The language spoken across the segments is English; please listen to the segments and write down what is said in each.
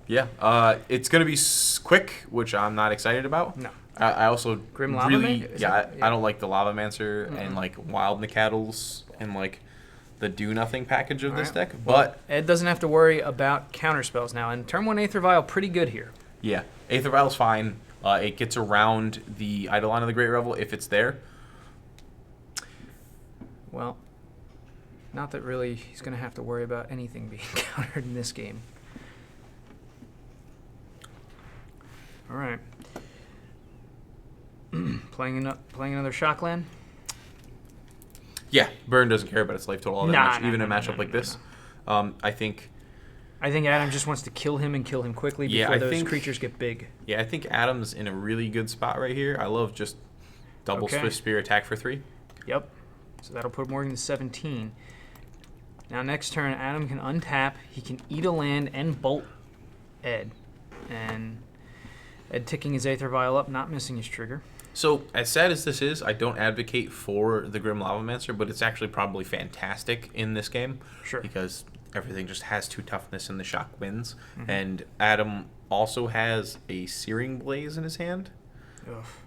Yeah. It's going to be quick, which I'm not excited about. No. I also Grim Lava really, Man? I don't like the Lavamancer and like Wild Nicaddles and like the do nothing package of this deck. But Ed doesn't have to worry about counter spells now. And turn 1 Aether Vial, pretty good here. yeah, Aether Vial's fine. It gets around the Eidolon of the Great Revel if it's there. Well, not that really he's going to have to worry about anything being countered in this game. All right. playing another Shockland? Yeah, Burn doesn't care about its life total all that much, even in a matchup like this. I think Adam just wants to kill him and kill him quickly before those creatures get big. Yeah, I think Adam's in a really good spot right here. I love just double Swift Spear attack for 3. Yep. So that'll put Morgan to 17. Now next turn, Adam can untap. He can eat a land and bolt Ed. And Ed ticking his Aether Vial up, not missing his trigger. So, as sad as this is, I don't advocate for the Grim Lavamancer, but it's actually probably fantastic in this game. Sure. Because everything just has 2 toughness and the shock wins. And Adam also has a Searing Blaze in his hand,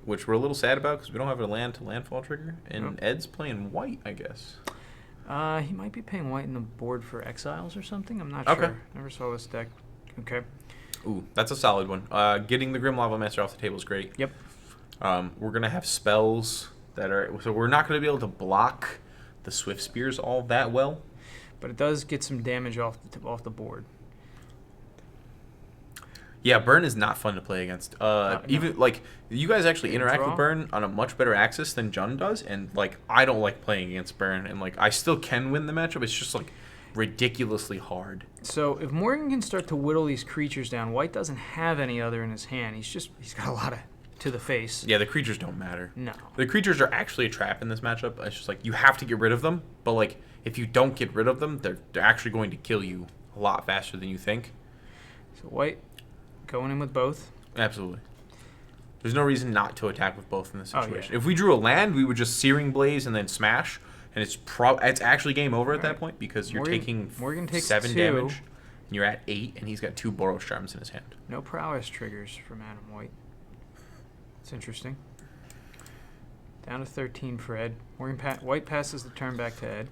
which we're a little sad about because we don't have a land to landfall trigger. And Ed's playing white, I guess. He might be paying white in the board for Exiles or something. I'm not sure. Never saw this deck. Okay. Ooh, that's a solid one. Getting the Grim Lavamancer off the table is great. Yep. We're going to have spells that are... So we're not going to be able to block the Swift Spears all that well. But it does get some damage off the board. Yeah, Burn is not fun to play against. Even like you guys actually interact with Burn on a much better axis than Jun does, and like I don't like playing against Burn, and like I still can win the matchup. It's just like ridiculously hard. So if Morgan can start to whittle these creatures down, White doesn't have any other in his hand. He's got a lot of to the face. Yeah, the creatures don't matter. No. The creatures are actually a trap in this matchup. It's just like you have to get rid of them, but like if you don't get rid of them, they're actually going to kill you a lot faster than you think. So White going in with both. Absolutely. There's no reason not to attack with both in this situation. Yeah. If we drew a land, we would just Searing Blaze and then smash, and it's actually game over at that point because you're taking Morgan takes 7 2. damage, and you're at 8, and he's got 2 Boros Charms in his hand. No prowess triggers from Adam White. It's interesting. Down to 13 for Ed. White passes the turn back to Ed.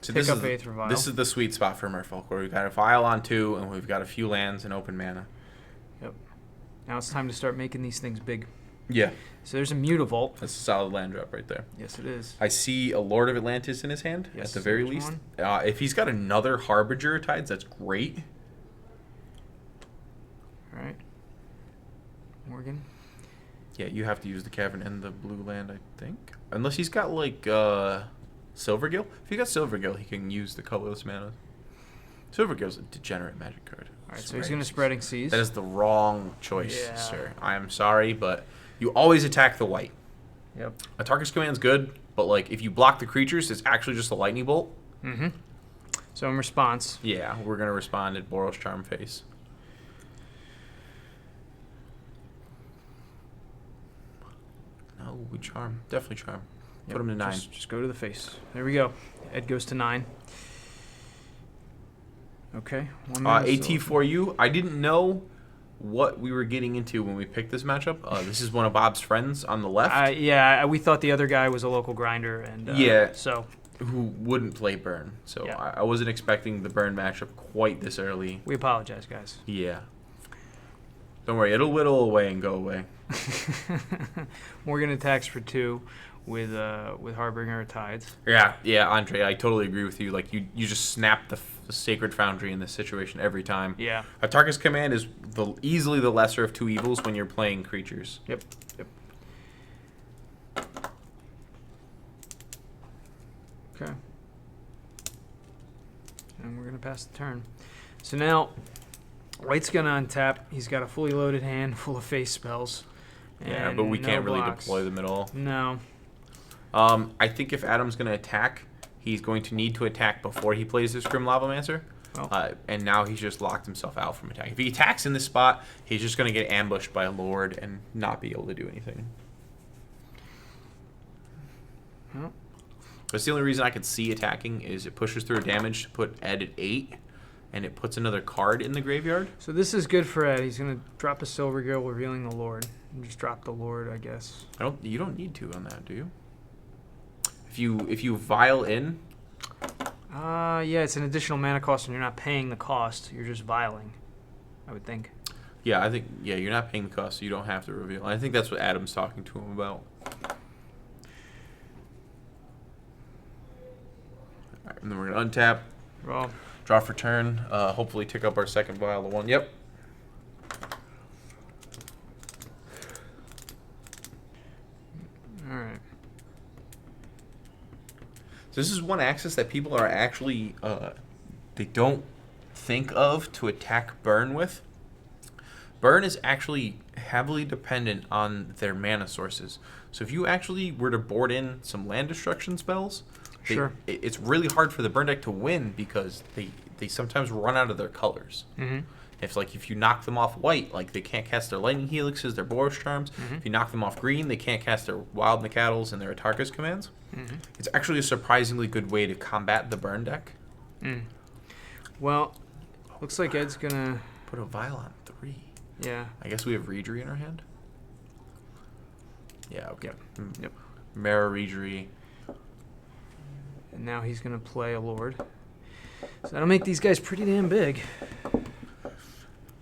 So Pick up Aether Vial. This is the sweet spot for Merfolk, where we've got a Vial on 2, and we've got a few lands and open mana. Yep. Now it's time to start making these things big. Yeah. So there's a Mutavault. That's a solid land drop right there. Yes, it is. I see a Lord of Atlantis in his hand, at the very least. If he's got another Harbinger of Tides, that's great. All right. Morgan. Yeah, you have to use the Cavern and the blue land, I think. Unless he's got, like, Silvergill. If he got Silvergill, he can use the colorless mana. Silvergill's a degenerate magic card. All right, so he's going to Spreading Seas. That is the wrong choice, sir. I am sorry, but you always attack the white. Yep. Atarka's Command's good, but, like, if you block the creatures, it's actually just a lightning bolt. Mm-hmm. So in response... Yeah, we're going to respond at Boros Charm face. No, we charm. Definitely charm. Put him to 9. Just go to the face. There we go. Ed goes to 9. Okay. AT for you. I didn't know what we were getting into when we picked this matchup. This is one of Bob's friends on the left. We thought the other guy was a local grinder, and so who wouldn't play Burn. So I wasn't expecting the Burn matchup quite this early. We apologize, guys. Yeah. Don't worry, it'll whittle away and go away. Morgan attacks for 2 with Harbinger of Tides. Yeah, Andre, I totally agree with you. Like you just snap the Sacred Foundry in this situation every time. Yeah. Atarka's Command is easily the lesser of 2 evils when you're playing creatures. Yep. Okay. And we're gonna pass the turn. So now, White's gonna untap. He's got a fully loaded hand full of face spells. Yeah, but we can't really deploy them at all. No. I think if Adam's going to attack, he's going to need to attack before he plays this Grim Lavamancer. And now he's just locked himself out from attack. If he attacks in this spot, he's just going to get ambushed by a Lord and not be able to do anything. That's the only reason I could see attacking is it pushes through damage to put Ed at 8. and it puts another card in the graveyard. So this is good for Ed. He's gonna drop a Silver Gill, revealing the Lord, and just drop the Lord, I guess. You don't need to on that, do you? If you vial in. Yeah, it's an additional mana cost, and you're not paying the cost. You're just vialing, I would think. Yeah, I think you're not paying the cost, so you don't have to reveal. I think that's what Adam's talking to him about. All right, and then we're gonna untap, draw for turn. Hopefully, tick up our second vial of 1. Yep. All right. So this is one axis that people are actually they don't think of to attack burn with. Burn is actually heavily dependent on their mana sources. So if you actually were to board in some land destruction spells, Sure. It's really hard for the burn deck to win because they sometimes run out of their colors. Mm-hmm. If you knock them off white, like they can't cast their lightning helixes, their Boros charms. Mm-hmm. If you knock them off green, they can't cast their wild Nakaddles and their Atarka's commands. Mm-hmm. It's actually a surprisingly good way to combat the burn deck. Mm. Well, looks like Ed's gonna Put a vial on 3. Yeah. I guess we have Reedry in our hand. Yeah, okay. Yep. Mara Reedry. And now he's gonna play a Lord. So that'll make these guys pretty damn big.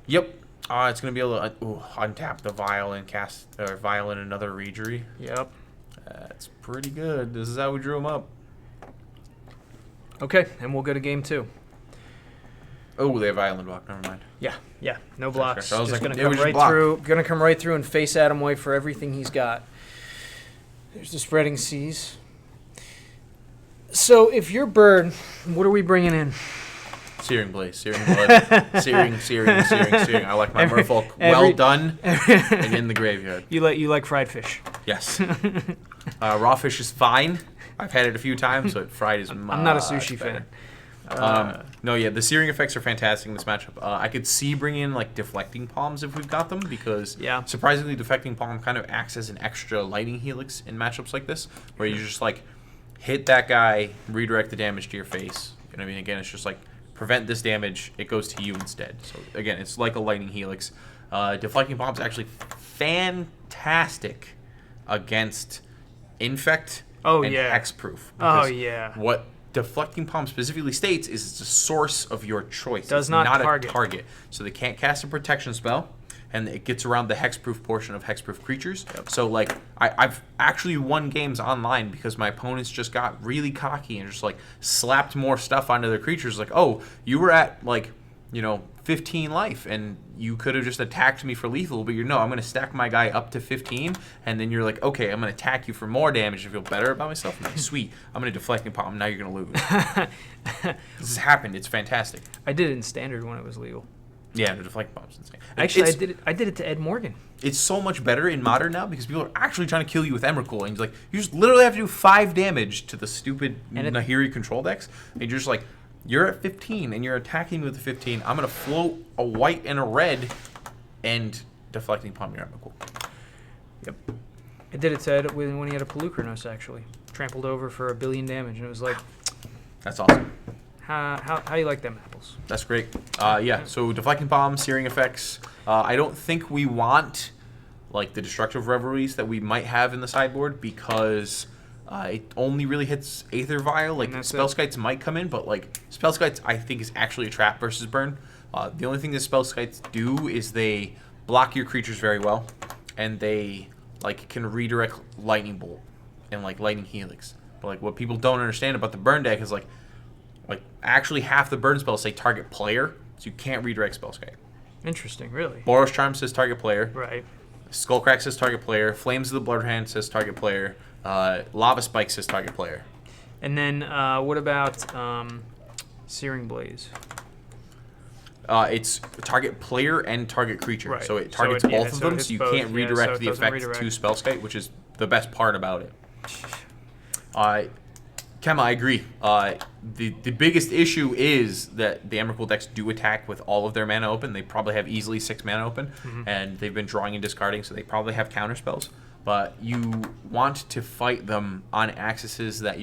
Yep. It's gonna be able to untap the vial and cast vial in another Reedry. Yep. That's pretty good. This is how we drew him up. Okay, and we'll go to game 2. Oh, they have Island Block. Never mind. Yeah. No blocks. I was Just like, gonna it come was just right block. through. Gonna come right through and face Adam White for everything he's got. There's the Spreading Seas. So if you're Bird, what are we bringing in? Searing Blaze, Searing Blood, Searing. I like my Merfolk well done and in the graveyard. You like fried fish? Yes. Raw fish is fine. I've had it a few times, but fried is much I'm not a sushi better. fan. The searing effects are fantastic in this matchup. I could see bringing in like Deflecting Palms if we've got them, because surprisingly, Deflecting Palm kind of acts as an extra lightning helix in matchups like this, where you just like hit that guy, redirect the damage to your face. You know what I mean? Again, it's just like prevent this damage, it goes to you instead. So again, it's like a lightning helix. Deflecting Palm is actually fantastic against Infect and Hexproof. What Deflecting Palm specifically states is it's a source of your choice. Does not target. A target. So they can't cast a protection spell, and it gets around the hexproof portion of hexproof creatures. Yep. So like I've actually won games online because my opponents just got really cocky and just like slapped more stuff onto their creatures. Like, oh, you were at 15 life and you could have just attacked me for lethal, but I'm going to stack my guy up to 15, and then you're like, okay, I'm going to attack you for more damage to feel better about myself. I'm like, sweet, I'm going to Deflecting Palm. Now you're going to lose. This has happened. It's fantastic. I did it in Standard when it was legal. Yeah, the Deflecting Palm's insane. Actually, I did it to Ed Morgan. It's so much better in Modern now because people are actually trying to kill you with Emrakul, and you just literally have to do 5 damage to the stupid Nahiri control decks, and you're just like, you're at 15 and you're attacking me with a 15. I'm going to float a white and a red and Deflecting Palm your Emrakul. Yep. I did it to Ed when he had a Pelucranos, actually. Trampled over for 1 billion damage, and it was like... That's awesome. How do you like them apples? That's great. So Deflecting Palm, Searing effects. I don't think we want like the Destructive Reveries that we might have in the sideboard because it only really hits Aether Vial. Like Spellskites might come in, but like Spellskites I think is actually a trap versus burn. The only thing that Spellskites do is they block your creatures very well, and they like can redirect Lightning Bolt and like Lightning Helix. But like what people don't understand about the burn deck is like actually half the burn spells say target player, so you can't redirect Spellskite. Interesting, really. Boros Charm says target player. Right. Skullcrack says target player. Flames of the Bloodhand says target player. Lava Spike says target player. And then what about Searing Blaze? It's target player and target creature. Right. So it targets both of them, so you can't redirect the effect redirect. to Spellskite, which is the best part about it. Kemma, I agree. The biggest issue is that the Emrakul decks do attack with all of their mana open. They probably have easily 6 mana open, and they've been drawing and discarding, so they probably have counter spells. but you want to fight them on axes that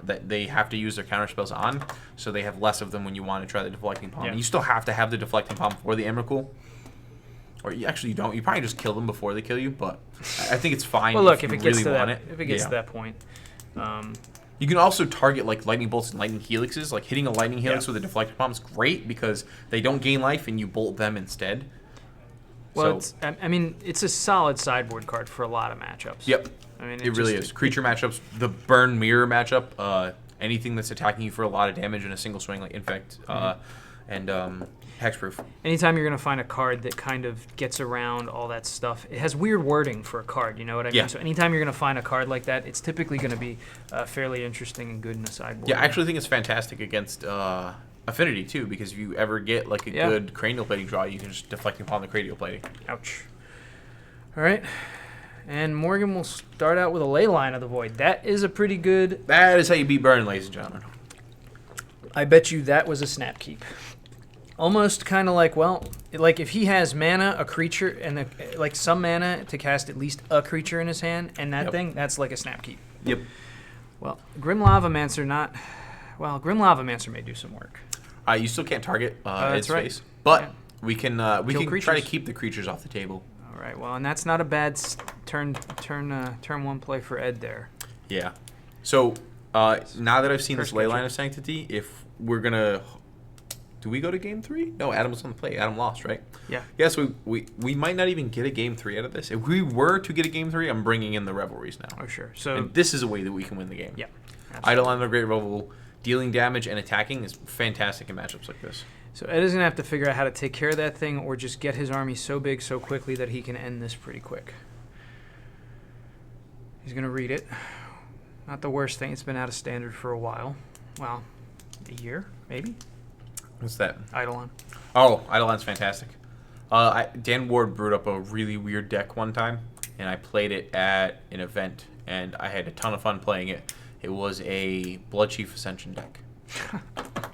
that they have to use their counter spells on, so they have less of them when you want to try the deflecting palm. Yeah. You still have to have the deflecting palm for the Emrakul. Or you don't. You probably just kill them before they kill you, but I think it's fine. Well, look, if it you gets really to want that, it. if it gets to that point. You can also target like lightning bolts and lightning helixes. Like hitting a lightning helix with a deflecting palm is great because they don't gain life and you bolt them instead. Well, so, I mean, it's a solid sideboard card for a lot of matchups. Yep. I mean, it really is. Creature matchups, the burn mirror matchup, anything that's attacking you for a lot of damage in a single swing, like infect and hexproof. Anytime you're going to find a card that kind of gets around all that stuff, it has weird wording for a card, you know what I mean? Yeah. So anytime you're going to find a card like that, it's typically going to be fairly interesting and good in the sideboard. Yeah, I actually think it's fantastic against Affinity, too, because if you ever get like a good cranial plating draw, you can just deflect upon the cranial plating. Ouch. All right. And Morgan will start out with a Ley Line of the Void. That is a pretty good... That is how you beat Burn, ladies and gentlemen. I bet you that was a snap keep. Almost kind of like, well, like if he has mana, a creature, and like some mana to cast at least a creature in his hand, and that thing, that's like a snap keep. Yep. Well, Grim Lavamancer not... Well, Grim Lavamancer may do some work. You still can't target its right. face, but we can creatures. try to keep the creatures off the table. All right, well, and that's not a bad turn one play for Ed there. Yeah. So now that I've seen this First Ley catcher. Line of Sanctity, if we're gonna, do we go to game 3? No, Adam was on the play. Adam lost, right? Yeah. Yeah. So we might not even get a game 3 out of this. If we were to get a game 3, I'm bringing in the Revelries now. Oh sure. So And this is a way that we can win the game. yeah. Eidolon the Great Revel, dealing damage and attacking is fantastic in matchups like this. So Ed is going to have to figure out how to take care of that thing or just get his army so big so quickly that he can end this pretty quick. He's going to read it. Not the worst thing. It's been out of standard for a while. Well, a year, maybe? What's that? Eidolon. Oh, Eidolon's fantastic. Dan Ward brewed up a really weird deck one time, and I played it at an event, and I had a ton of fun playing it. It was a Blood Chief Ascension deck.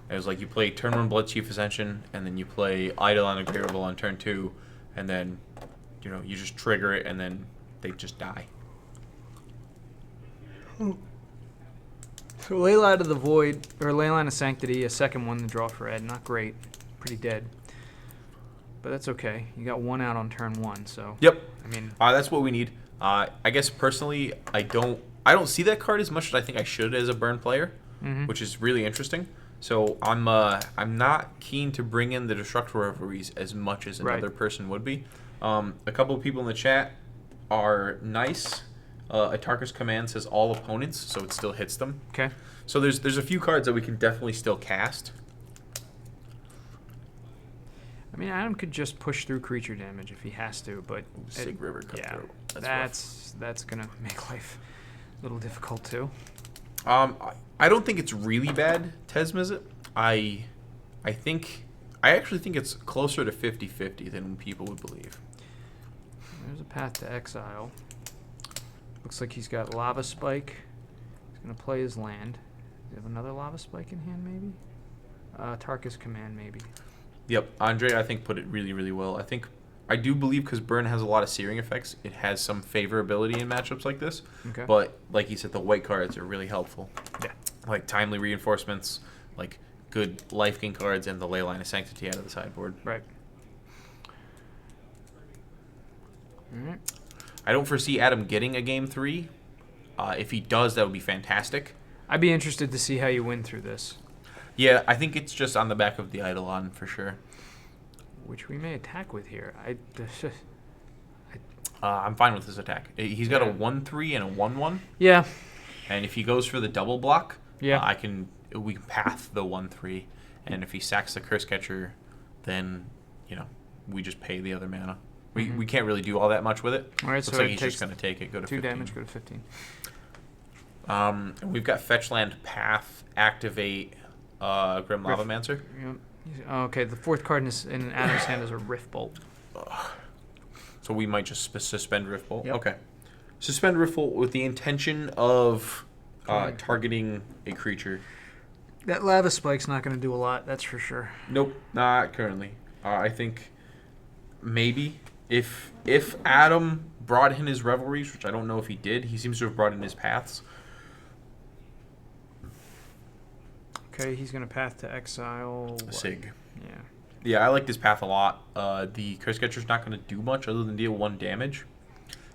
It was like you play turn 1 Blood Chief Ascension, and then you play Eidolon and Great Revel on turn 2, and then you just trigger it, and then they just die. So Ley Line of the Void, or Ley Line of Sanctity, a second one to draw for Ed. Not great. Pretty dead. But that's okay. You got one out on turn 1, so... Yep. I mean... That's what we need. I guess personally, I don't see that card as much as I think I should as a burn player, which is really interesting. So I'm not keen to bring in the Destructor Revelries as much as another person would be. A couple of people in the chat are nice. Atarka's Command says all opponents, so it still hits them. Okay. So there's a few cards that we can definitely still cast. I mean, Adam could just push through creature damage if he has to, but... Sig River Cutthroat. That's going to make life a little difficult, too. I don't think it's really bad, Tesmizit. I actually think it's closer to 50-50 than people would believe. There's a path to exile. Looks like he's got Lava Spike. He's going to play his land. Does he have another Lava Spike in hand, maybe? Tarkus Command, maybe. Yep, Andre, I think, put it really, really well. I do believe because Burn has a lot of searing effects, it has some favorability in matchups like this. Okay. But like you said, the white cards are really helpful. Yeah. Like timely reinforcements, like good life gain cards, and the Ley Line of Sanctity out of the sideboard. Right. All right. I don't foresee Adam getting a game 3. If he does, that would be fantastic. I'd be interested to see how you win through this. Yeah, I think it's just on the back of the Eidolon for sure. Which we may attack with here. I'm fine with this attack. He's got a 1/3 and a 1/1. Yeah. And if he goes for the double block, Yeah. we can path the 1/3. And if he sacks the Curse Catcher, then we just pay the other mana. We can't really do all that much with it. All right, Looks so like it he's takes just going to take it, go to 2 15. damage, go to 15. We've got Fetch Land, Path, Activate, Grim Lavamancer. Yep. Okay, the fourth card in Adam's hand is a Rift Bolt. So we might just suspend Rift Bolt. Yep. Okay. Suspend Rift Bolt with the intention of targeting a creature. That Lava Spike's not going to do a lot, that's for sure. Nope, not currently. I think maybe If Adam brought in his revelries, which I don't know if he did, he seems to have brought in his paths. Okay, he's gonna path to exile. What? Sig. Yeah. Yeah, I like this path a lot. The Curse Catcher's not going to do much other than deal 1 damage.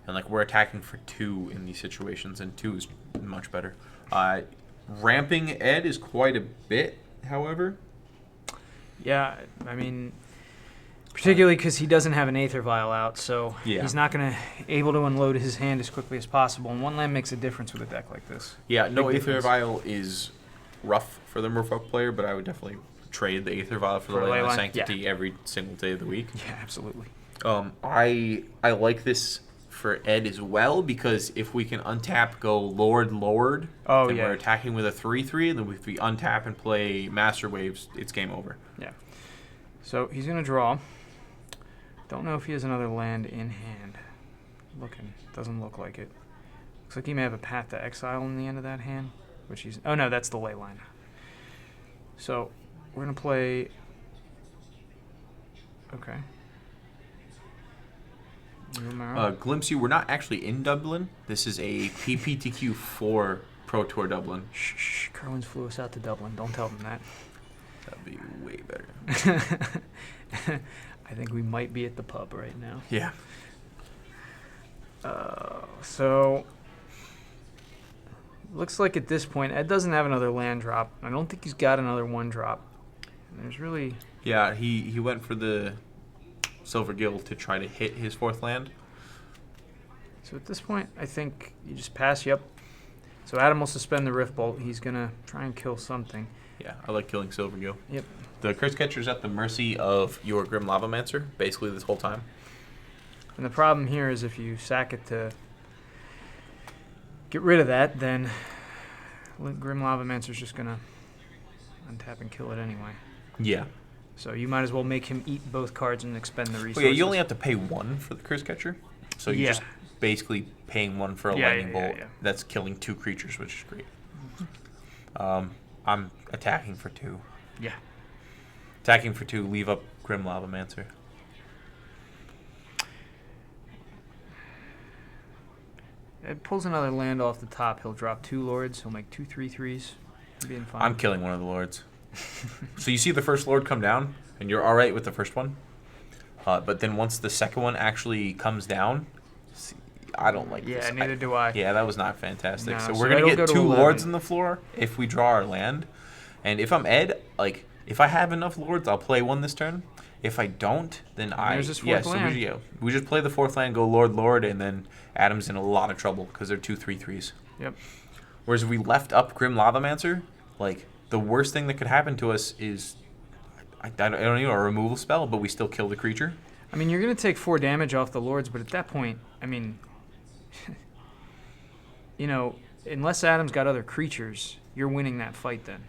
And, like, we're attacking for 2 in these situations, and 2 is much better. Ramping Ed is quite a bit, however. Yeah, I mean, particularly because he doesn't have an Aether Vial out, so he's not going to able to unload his hand as quickly as possible. And 1 land makes a difference with a deck like this. Yeah, no Big Aether difference. Vial is rough for the Merfolk player, but I would definitely trade the Aether Vial for the Leyline of Sanctity every single day of the week. Yeah, absolutely. I like this for Ed as well, because if we can untap, go Lord, then we're attacking with a 3/3, and then if we untap and play Master Waves, it's game over. Yeah. So he's going to draw. Don't know if he has another land in hand. Doesn't look like it. Looks like he may have a path to exile in the end of that hand, which he's... Oh, no, that's the ley line. So we're going to play... Okay. Glimpse you, we're not actually in Dublin. This is a PPTQ 4 Pro Tour Dublin. Shh, Kerwin's flew us out to Dublin. Don't tell them that. That'd be way better. I think we might be at the pub right now. Yeah. So, looks like at this point, Ed doesn't have another land drop. I don't think he's got another 1-drop. And there's really... Yeah, he went for the Silver Guild to try to hit his 4th land. So at this point, I think you just pass. Yep. So Adam will suspend the Rift Bolt. He's going to try and kill something. Yeah, I like killing Silver Guild. Yep. The Curse Catcher's at the mercy of your Grim Lavamancer, basically this whole time. And the problem here is if you sack it to get rid of that, then Grim Lavamancer's just going to untap and kill it anyway. Yeah. So you might as well make him eat both cards and expend the resources. Well, yeah, you only have to pay 1 for the Curse Catcher. So you're just basically paying 1 for a Lightning Bolt. That's killing 2 creatures, which is great. I'm attacking for 2. Yeah. Attacking for 2, leave up Grim Lavamancer. Ed pulls another land off the top. He'll drop 2 Lords. He'll make 2 3/3s. Being fine. I'm killing one of the Lords. So you see the first Lord come down, and you're all right with the first one. But then once the second one actually comes down, I don't like this. Yeah, neither do I. Yeah, that was not fantastic. No, so so we're going to get 2 11. Lords in the floor if we draw our land. And if I'm Ed, like, if I have enough Lords, I'll play 1 this turn. If I don't, then There's his 4th land. We just play the 4th land, go Lord, and then Adam's in a lot of trouble because they're 2 3/3s. Yep. Whereas if we left up Grim Lavamancer, like, the worst thing that could happen to us is, I don't know, a removal spell, but we still kill the creature. I mean, you're going to take 4 damage off the Lords, but at that point, I mean, you know, unless Adam's got other creatures, you're winning that fight then.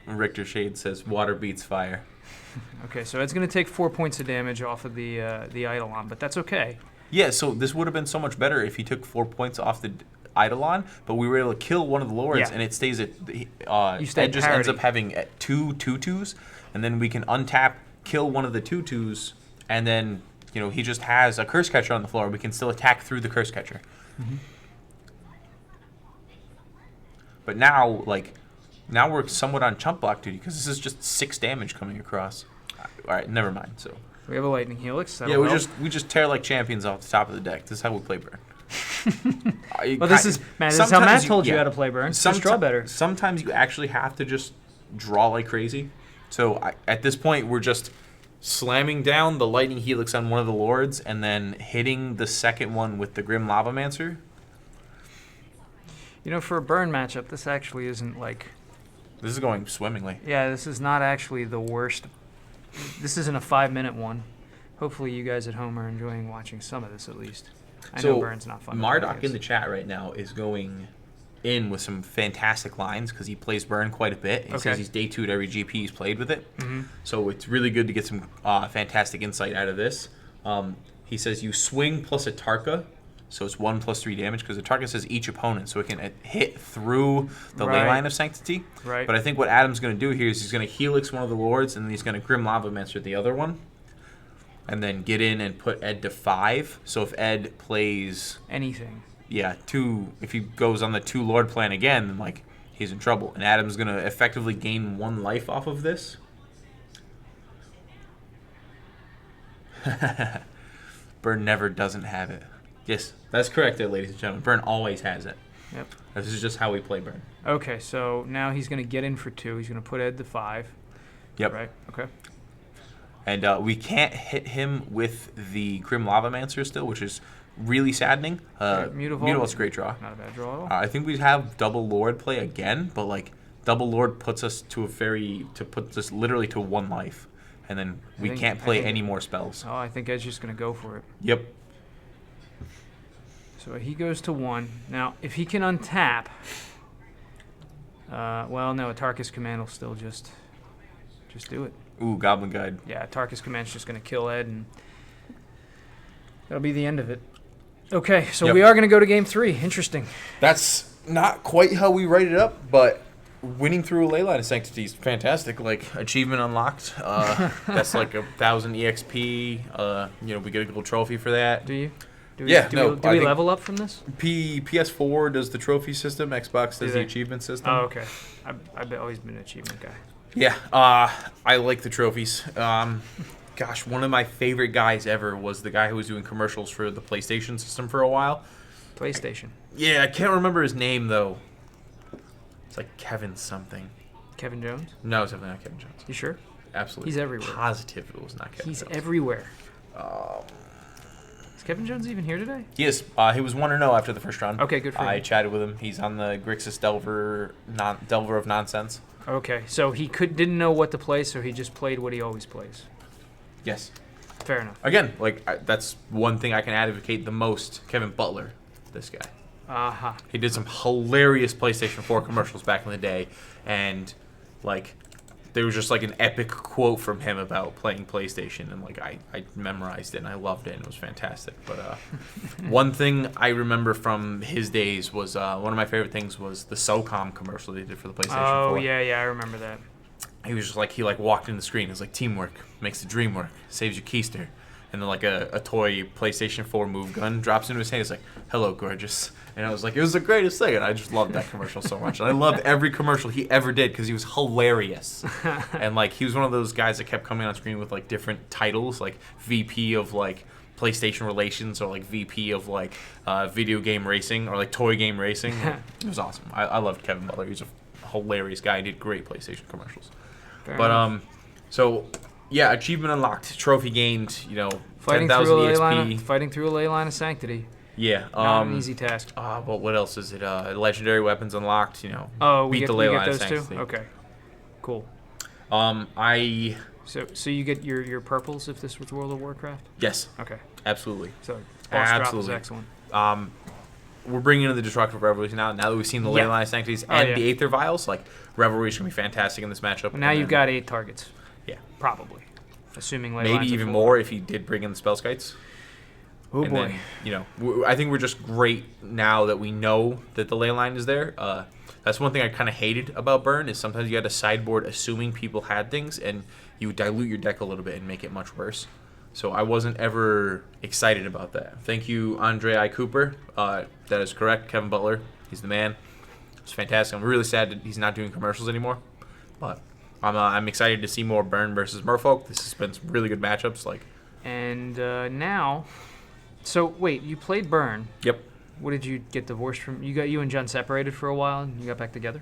Richter Shade says, water beats fire. Okay, so it's going to take 4 points of damage off of the Eidolon, but that's okay. Yeah, so this would have been so much better if he took 4 points off the Eidolon, but we were able to kill one of the Lords, and it stays at... Ed just ends up having 2 2/2s, and then we can untap, kill one of the 2/2s, and then, you know, he just has a Curse Catcher on the floor. We can still attack through the Curse Catcher. Mm-hmm. But now, like, now we're somewhat on chump block duty, because this is just 6 damage coming across. All right, never mind. So we have a Lightning Helix. Yeah, we just tear like champions off the top of the deck. This is how we play Burn. Well, this is how Matt told you how to play Burn. Just draw better. Sometimes you actually have to just draw like crazy. So at this point, we're just slamming down the Lightning Helix on one of the Lords and then hitting the second one with the Grim Lavamancer. You know, for a Burn matchup, this actually isn't like... This is going swimmingly. Yeah, this is not actually the worst. This isn't a 5-minute one. Hopefully you guys at home are enjoying watching some of this at least. I know Burn's not fun. Marduk in the chat right now is going in with some fantastic lines because he plays Burn quite a bit. He says he's day 2'd every GP he's played with it. Mm-hmm. So it's really good to get some fantastic insight out of this. He says you swing plus a Tarka. So it's 1+3 damage because the target says each opponent, so it can hit through the Leyline of Sanctity. Right. But I think what Adam's going to do here is he's going to Helix one of the Lords, and then he's going to Grim Lavamancer the other one. and then get in and put Ed to 5. So if Ed plays anything, if he goes on the 2 Lord plan again, then like he's in trouble. And Adam's gonna effectively gain 1 life off of this. Burn never doesn't have it. Yes, that's correct there, ladies and gentlemen. Burn always has it. Yep. This is just how we play Burn. Okay, so now he's going to get in for 2. He's going to put Ed to 5. Yep. Right, okay. And we can't hit him with the Grim Lavamancer still, which is really saddening. Mutavault's a great draw. Not a bad draw at all. I think we'd have double Lord play again, but like double Lord puts us puts us literally to 1 life. And then we can't play any more spells. Oh, I think Ed's just going to go for it. Yep. So he goes to 1. Now, if he can untap... well, no, a Tarkus Command will still just do it. Ooh, Goblin Guide. Yeah, Tarkus Command's just going to kill Ed, and that'll be the end of it. Okay, so we are going to go to Game 3. Interesting. That's not quite how we write it up, but... winning through a Leyline of Sanctity is fantastic. Like, achievement unlocked. That's like 1,000 EXP. We get a gold trophy for that. Do you? Do we level up from this? PS4 does the trophy system. Xbox does the achievement system. Oh, okay. I've always been an achievement guy. Yeah. I like the trophies. Gosh, one of my favorite guys ever was the guy who was doing commercials for the PlayStation system for a while. PlayStation. Yeah, I can't remember his name, though. It's like Kevin something. Kevin Jones? No, it's definitely not Kevin Jones. You sure? Absolutely. He's everywhere. Positive it was not Kevin Jones. He's everywhere. Is Kevin Jones even here today? He is. He was 1-0 after the first round. Okay, good for him. I chatted with him. He's on the Grixis Delver of Nonsense. Okay, so he didn't know what to play, so he just played what he always plays. Yes. Fair enough. Again, that's one thing I can advocate the most. Kevin Butler, this guy. Uh-huh. He did some hilarious PlayStation 4 commercials back in the day, and there was just like an epic quote from him about playing PlayStation, and I memorized it and I loved it and it was fantastic. But one thing I remember from his days was one of my favorite things was the SOCOM commercial they did for the PlayStation 4. Oh yeah, I remember that. He was just he walked in the screen. It was like, teamwork makes the dream work, saves your keister. And then a toy PlayStation 4 move gun drops into his hand. He's like, hello, gorgeous. And I was like, it was the greatest thing. And I just loved that commercial so much. And I loved every commercial he ever did because he was hilarious. And he was one of those guys that kept coming on screen with different titles, like VP of PlayStation Relations, or VP of video game racing, or toy game racing. It was awesome. I loved Kevin Butler. He's a hilarious guy. He did great PlayStation commercials. Fair enough. Yeah, achievement unlocked, trophy gained, fighting 10,000 EXP. Fighting through a ley line of sanctity. Yeah. Not an easy task. But what else is it? Legendary weapons unlocked, we beat the ley line of sanctity. Too? Okay. Cool. So you get your purples if this was World of Warcraft? Yes. Okay. Absolutely. So boss drop is excellent. We're bringing in the Destructive Revelries now. Now that we've seen the ley line of sanctities and the Aether Vials, Revelries going to be fantastic in this matchup. Well, now you've got 8 targets. Yeah. Probably. Assuming ley maybe lines even more if he did bring in the spell skites. Oh boy. Then, I think we're just great now that we know that the ley line is there. That's one thing I kind of hated about Burn is sometimes you had a sideboard assuming people had things and you dilute your deck a little bit and make it much worse. So I wasn't ever excited about that. Thank you, Andre I. Cooper. That is correct. Kevin Butler, he's the man. It's fantastic. I'm really sad that he's not doing commercials anymore, but I'm excited to see more Burn versus Merfolk. This has been some really good matchups. And now, so wait, you played Burn. Yep. What did you get divorced from? You and Jen separated for a while, and you got back together.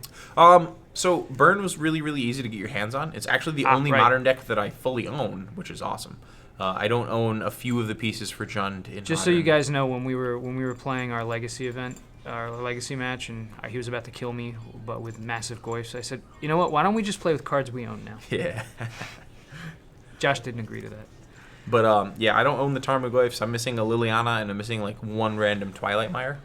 So Burn was really, really easy to get your hands on. It's actually the only modern deck that I fully own, which is awesome. I don't own a few of the pieces for Jund in Just modern. So you guys know, when we were playing our legacy event, our legacy match, and he was about to kill me, but with massive goyfs, I said, you know what? Why don't we just play with cards we own now? Yeah. Josh didn't agree to that. But I don't own the Tarmogoyfs. I'm missing a Liliana, and I'm missing one random Twilight Mire.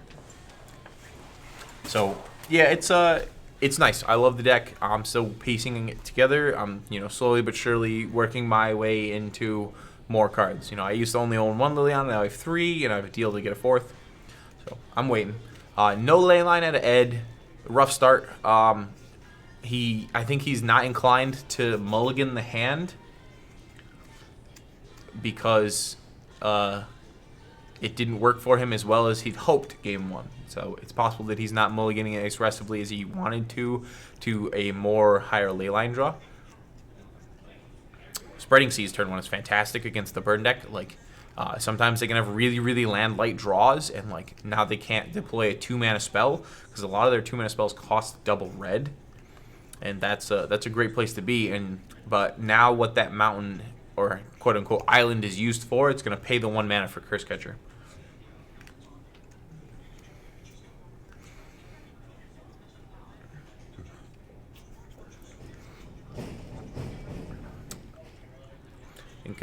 So yeah, it's nice. I love the deck. I'm still piecing it together. I'm slowly but surely working my way into more cards. I used to only own 1 Liliana, now I have 3, and I have a deal to get a 4th. So I'm waiting. No ley line out of Ed. Rough start. I think he's not inclined to mulligan the hand. because it didn't work for him as well as he'd hoped game 1. So it's possible that he's not mulliganing it as aggressively as he wanted to a more higher leyline draw. Spreading Seas turn 1 is fantastic against the burn deck. Like, sometimes they can have really, really land light draws, and like now they can't deploy a 2-mana spell because a lot of their 2-mana spells cost double red, and that's a great place to be. But now what that mountain or quote unquote island is used for, it's going to pay the 1 mana for Curse Catcher.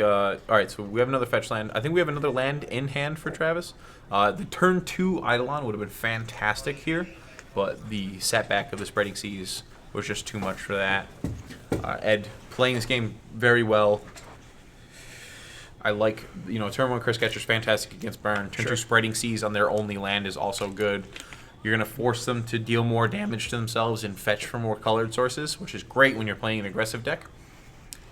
All right, so we have another fetch land. I think we have another land in hand for Travis. The turn 2 Eidolon would have been fantastic here, but the setback of the Spreading Seas was just too much for that. Ed playing this game very well. I like, turn 1 Curse Catcher is fantastic against burn. Turn 2 Spreading Seas on their only land is also good. You're going to force them to deal more damage to themselves and fetch for more colored sources, which is great when you're playing an aggressive deck.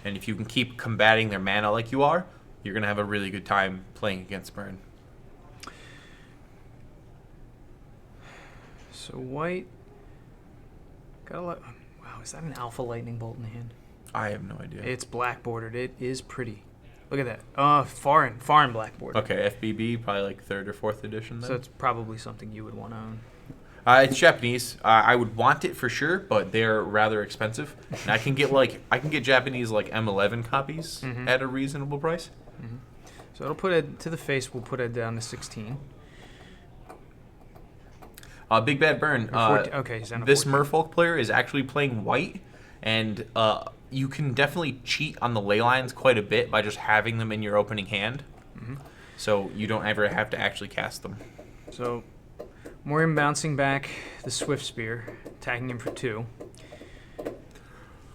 And if you can keep combating their mana like you are, you're going to have a really good time playing against burn. So white got a lot. Wow, is that an Alpha Lightning Bolt in the hand? I have no idea. It's black bordered. It is pretty. Look at that. Foreign black border. Okay, FBB, probably like 3rd or 4th edition then. So it's probably something you would want to own. It's Japanese. I would want it for sure, but they're rather expensive. And I can get Japanese like M11 copies at a reasonable price. So it'll put it to the face. We'll put it down to 16. Big Bad Burn. Okay, this Merfolk player is actually playing white, and you can definitely cheat on the ley lines quite a bit by just having them in your opening hand. So you don't ever have to actually cast them. So Morium bouncing back the Swift Spear, attacking him for 2.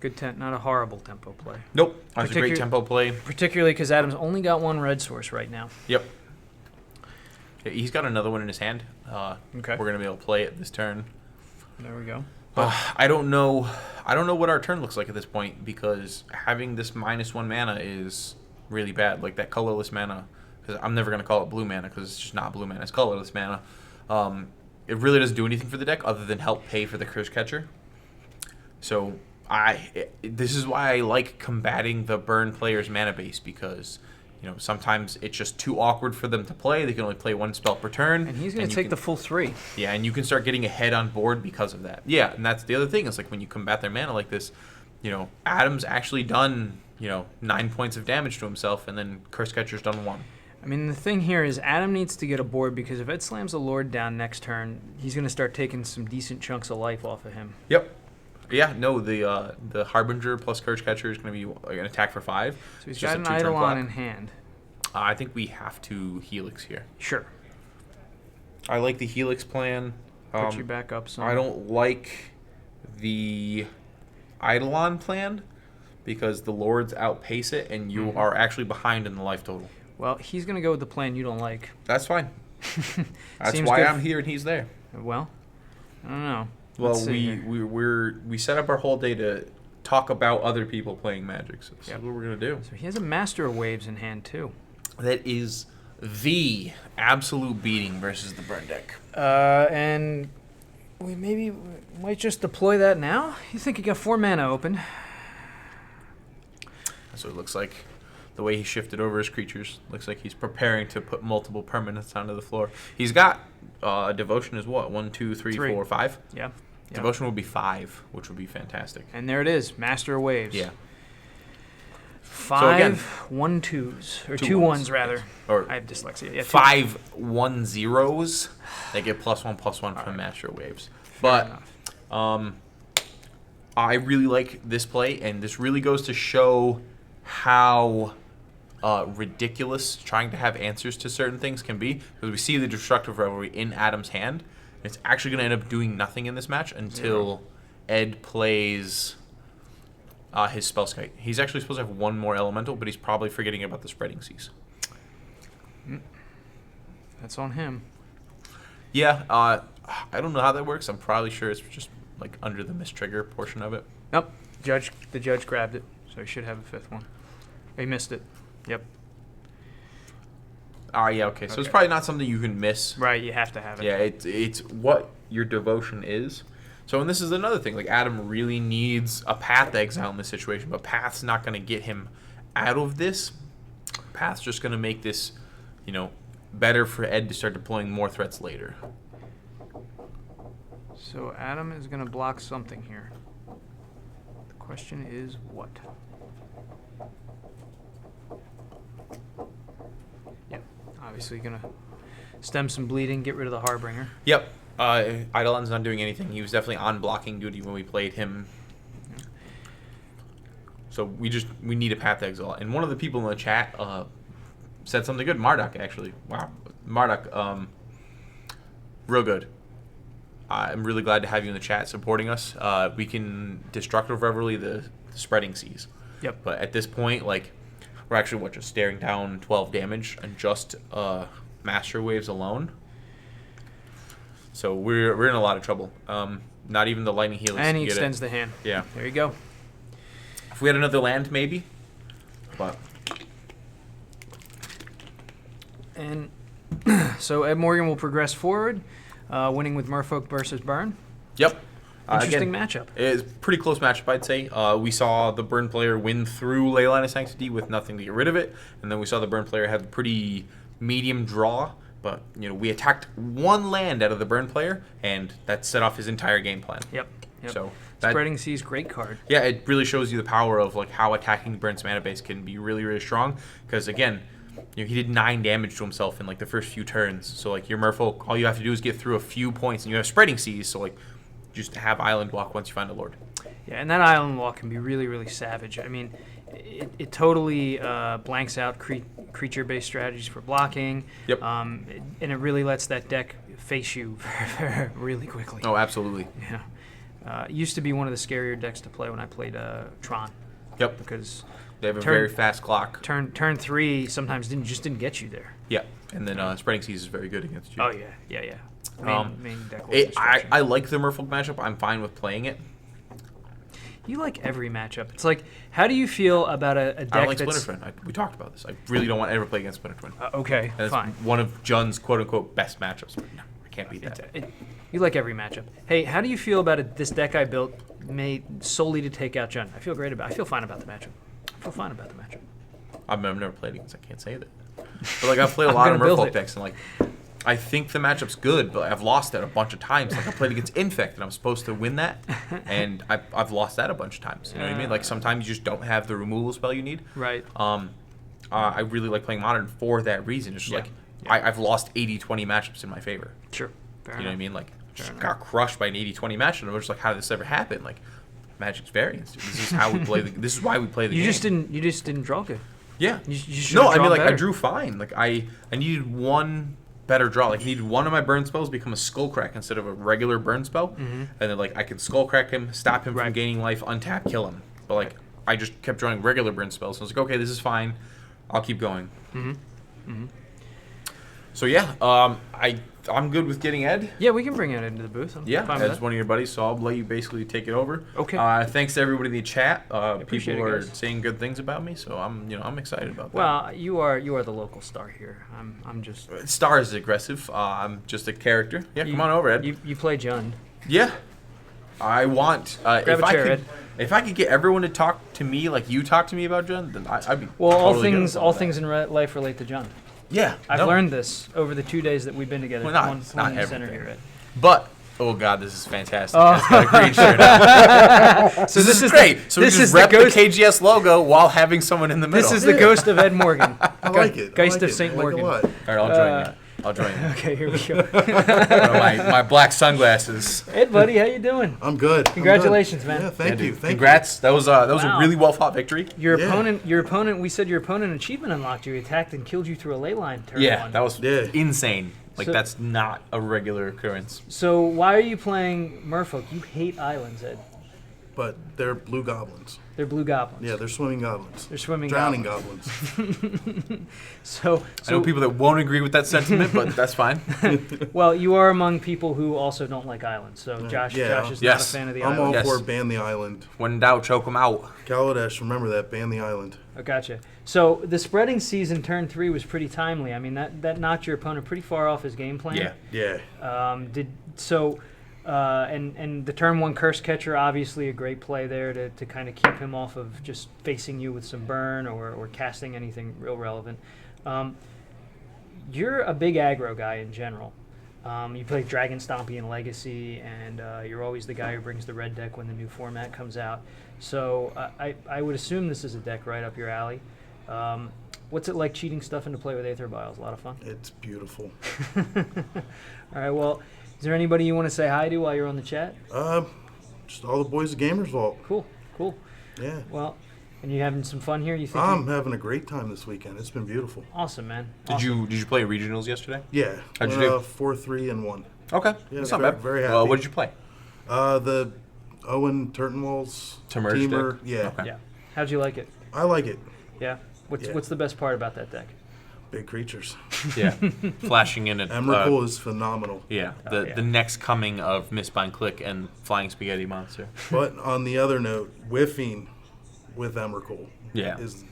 Good not a horrible tempo play. Nope, that's a great tempo play. Particularly because Adam's only got 1 red source right now. Yep. Yeah, he's got another one in his hand. Okay. We're gonna be able to play it this turn. There we go. I don't know what our turn looks like at this point, because having this -1 mana is really bad. Like that colorless mana, because I'm never gonna call it blue mana because it's just not blue mana. It's colorless mana. It really doesn't do anything for the deck other than help pay for the Curse Catcher. So this is why I like combating the burn player's mana base, because sometimes it's just too awkward for them to play. They can only play 1 spell per turn. And he's going to take the full 3. Yeah, and you can start getting ahead on board because of that. Yeah, and that's the other thing. It's like when you combat their mana like this, Adam's actually done, 9 points of damage to himself, and then Curse Catcher's done 1. I mean, the thing here is Adam needs to get a board, because if Ed slams a Lord down next turn, he's going to start taking some decent chunks of life off of him. Yep. Yeah, no, the Harbinger plus Curse Catcher is going to be an attack for 5. So he's got an Eidolon in hand. I think we have to Helix here. Sure. I like the Helix plan. Put you back up some. I don't like the Eidolon plan because the Lords outpace it, and you are actually behind in the life total. Well, he's going to go with the plan you don't like. That's fine. That's why I'm here and he's there. Well, I don't know. Well, we set up our whole day to talk about other people playing Magic, so that's what we're going to do. So he has a Master of Waves in hand, too. That is the absolute beating versus the burn deck. And we might just deploy that now? You think he got 4 mana open? That's what it looks like. The way he shifted over his creatures. Looks like he's preparing to put multiple permanents onto the floor. He's got Devotion is what? 1, 2, 3, 4, 5? Yeah. Devotion would be 5, which would be fantastic. And there it is. Master of Waves. Yeah. 5 1-2s. Or 2 1s, rather. Or I have dyslexia. Yeah, 5 1-0s. They get +1/+1 from Master of Waves. But I really like this play, and this really goes to show how ridiculous trying to have answers to certain things can be, because we see the Destructive Revelry in Adam's hand. It's actually going to end up doing nothing in this match until Ed plays his Spellskite. He's actually supposed to have 1 more Elemental, but he's probably forgetting about the Spreading Seas. That's on him. Yeah, I don't know how that works. I'm probably sure it's just like under the mistrigger portion of it. Nope. The judge grabbed it, so he should have a 5th one. He missed it. Yep. Yeah, okay. So it's probably not something you can miss. Right, you have to have it. Yeah, it's what your devotion is. So, and this is another thing. Like, Adam really needs a Path exile in this situation, but Path's not going to get him out of this. Path's just going to make this, better for Ed to start deploying more threats later. So Adam is going to block something here. The question is what? Yep, obviously going to stem some bleeding, get rid of the Harbinger. Yep. Eidolon's not doing anything. He was definitely on blocking duty when we played him. So we need a Path exile. And one of the people in the chat said something good. Marduk, actually. Wow. Marduk, real good. I'm really glad to have you in the chat supporting us. We can Destructive Reveille the Spreading Seas. Yep. But at this point, like, we're actually, just staring down 12 damage and just Master Waves alone. So we're in a lot of trouble. Not even the Lightning Helix. And he extends the hand. Yeah. There you go. If we had another land, maybe. But. And so Ed Morgan will progress forward, winning with Merfolk versus Burn. Yep. Interesting matchup. It's a pretty close matchup, I'd say. We saw the Burn player win through Leyline of Sanctity with nothing to get rid of it. And then we saw the Burn player have a pretty medium draw. But, we attacked one land out of the Burn player, and that set off his entire game plan. Yep. So Spreading Seas, great card. Yeah, it really shows you the power of how attacking Burn's mana base can be really, really strong. Because, again, he did 9 damage to himself in, the first few turns. So, your Merfolk, all you have to do is get through a few points, and you have Spreading Seas. So, just have Island Walk once you find a Lord. Yeah, and that Island Walk can be really, really savage. I mean, it totally blanks out creature-based strategies for blocking. Yep. And it really lets that deck face you really quickly. Oh, absolutely. Yeah. It used to be one of the scarier decks to play when I played Tron. Yep. Because they have a very fast clock. Turn 3 sometimes didn't get you there. Yeah, and then Spreading Seas is very good against you. Oh yeah. Main deck. I like the Merfolk matchup. I'm fine with playing it. You like every matchup. It's like, how do you feel about a deck I don't like that's... Splinter Twin. We talked about this. I really don't want to ever play against Splinter Twin. Okay, and fine. It's one of Jun's quote-unquote best matchups. But no, I can't beat that. You like every matchup. Hey, how do you feel about this deck I built made solely to take out Jun? I feel fine about the matchup. I've never played against. I can't say that. But I've played a lot of Merfolk decks, and I think the matchup's good, but I've lost it a bunch of times. I played against Infect, and I'm supposed to win that, and I've lost that a bunch of times. You know what I mean? Sometimes you just don't have the removal spell you need. Right. I really like playing Modern for that reason. It's just I've lost 80-20 matchups in my favor. Sure. Fair enough. What I mean? Just got crushed by an 80-20 matchup, and I was just how did this ever happen? Magic's variance. Dude. This is how we play. This is why we play the game. You just didn't draw good. Yeah. You no, I mean better. I drew fine. I needed one better draw. I needed one of my burn spells to become a Skullcrack instead of a regular burn spell, and then I could Skullcrack him, stop him from gaining life, untap, kill him. But I just kept drawing regular burn spells. So I was okay, this is fine. I'll keep going. So yeah, I'm good with getting Ed. Yeah, we can bring Ed into the booth. Ed's one of your buddies, so I'll let you basically take it over. Okay. Thanks to everybody in the chat. People are guys. saying good things about me, so I'm excited about that. Well, you are the local star here. I'm just. Star is aggressive. I'm just a character. Yeah, come on over, Ed. You play Jund. Yeah. I want. Grab a chair, Ed. If I could get everyone to talk to me like you talk to me about Jund, then I'd be. Well, totally all things in life relate to Jund. Yeah, I've learned this over the 2 days that we've been together. Well, not in the center everything. here, Ed. But oh god, this is fantastic. It's got a green shirt on. So this is great. So we just rep the KGS logo while having someone in the middle. This is the ghost of Ed Morgan. I like it. Geist of St. Morgan. All right, I'll join you. Okay, here we go. my black sunglasses. Ed, buddy, how you doing? I'm good. Congratulations, man. Yeah, thank you. Congrats. That was a really well fought victory. Your opponent. We said your opponent achievement unlocked you. He attacked and killed you through a ley line turn Yeah, one. that was insane. That's not a regular occurrence. So why are you playing Merfolk? You hate islands, Ed. But they're blue goblins. They're blue goblins. Yeah, they're swimming goblins. They're swimming Drowning goblins. goblins. So I know people that won't agree with that sentiment, but that's fine. well, you are among people who also don't like islands. So Josh is not a fan of the I'm island. all for ban the island. When in doubt, choke them out. Kaladesh, remember that. Ban the island. I gotcha. So the spreading season turn 3 was pretty timely. I mean, that knocked your opponent pretty far off his game plan. Yeah. And the turn 1 curse catcher, obviously a great play there to kind of keep him off of just facing you with some burn or casting anything real relevant. You're a big aggro guy in general. You play Dragon Stompy in Legacy, and you're always the guy who brings the red deck when the new format comes out. So I would assume this is a deck right up your alley. What's it like cheating stuff into play with Aether Vials? A lot of fun? It's beautiful. All right, well, is there anybody you want to say hi to while you're on the chat? Just all the boys at Gamers Vault. Cool. Yeah. Well, and you having some fun here? You think? I'm having a great time this weekend. It's been beautiful. Awesome, man. Did you play regionals yesterday? Yeah. How'd you do? 4-3-1. Okay. Yeah, That's not bad. very happy. Well, what did you play? The Owen Turtenwald's Temerge Teamer. deck? Yeah. Okay. Yeah. How'd you like it? I like it. Yeah. Yeah. What's the best part about that deck? Big creatures. Yeah. Flashing in at Emrakul is phenomenal. Yeah, yeah. the next coming of Mistbind Click and Flying Spaghetti Monster. But on the other note, whiffing with Emrakul is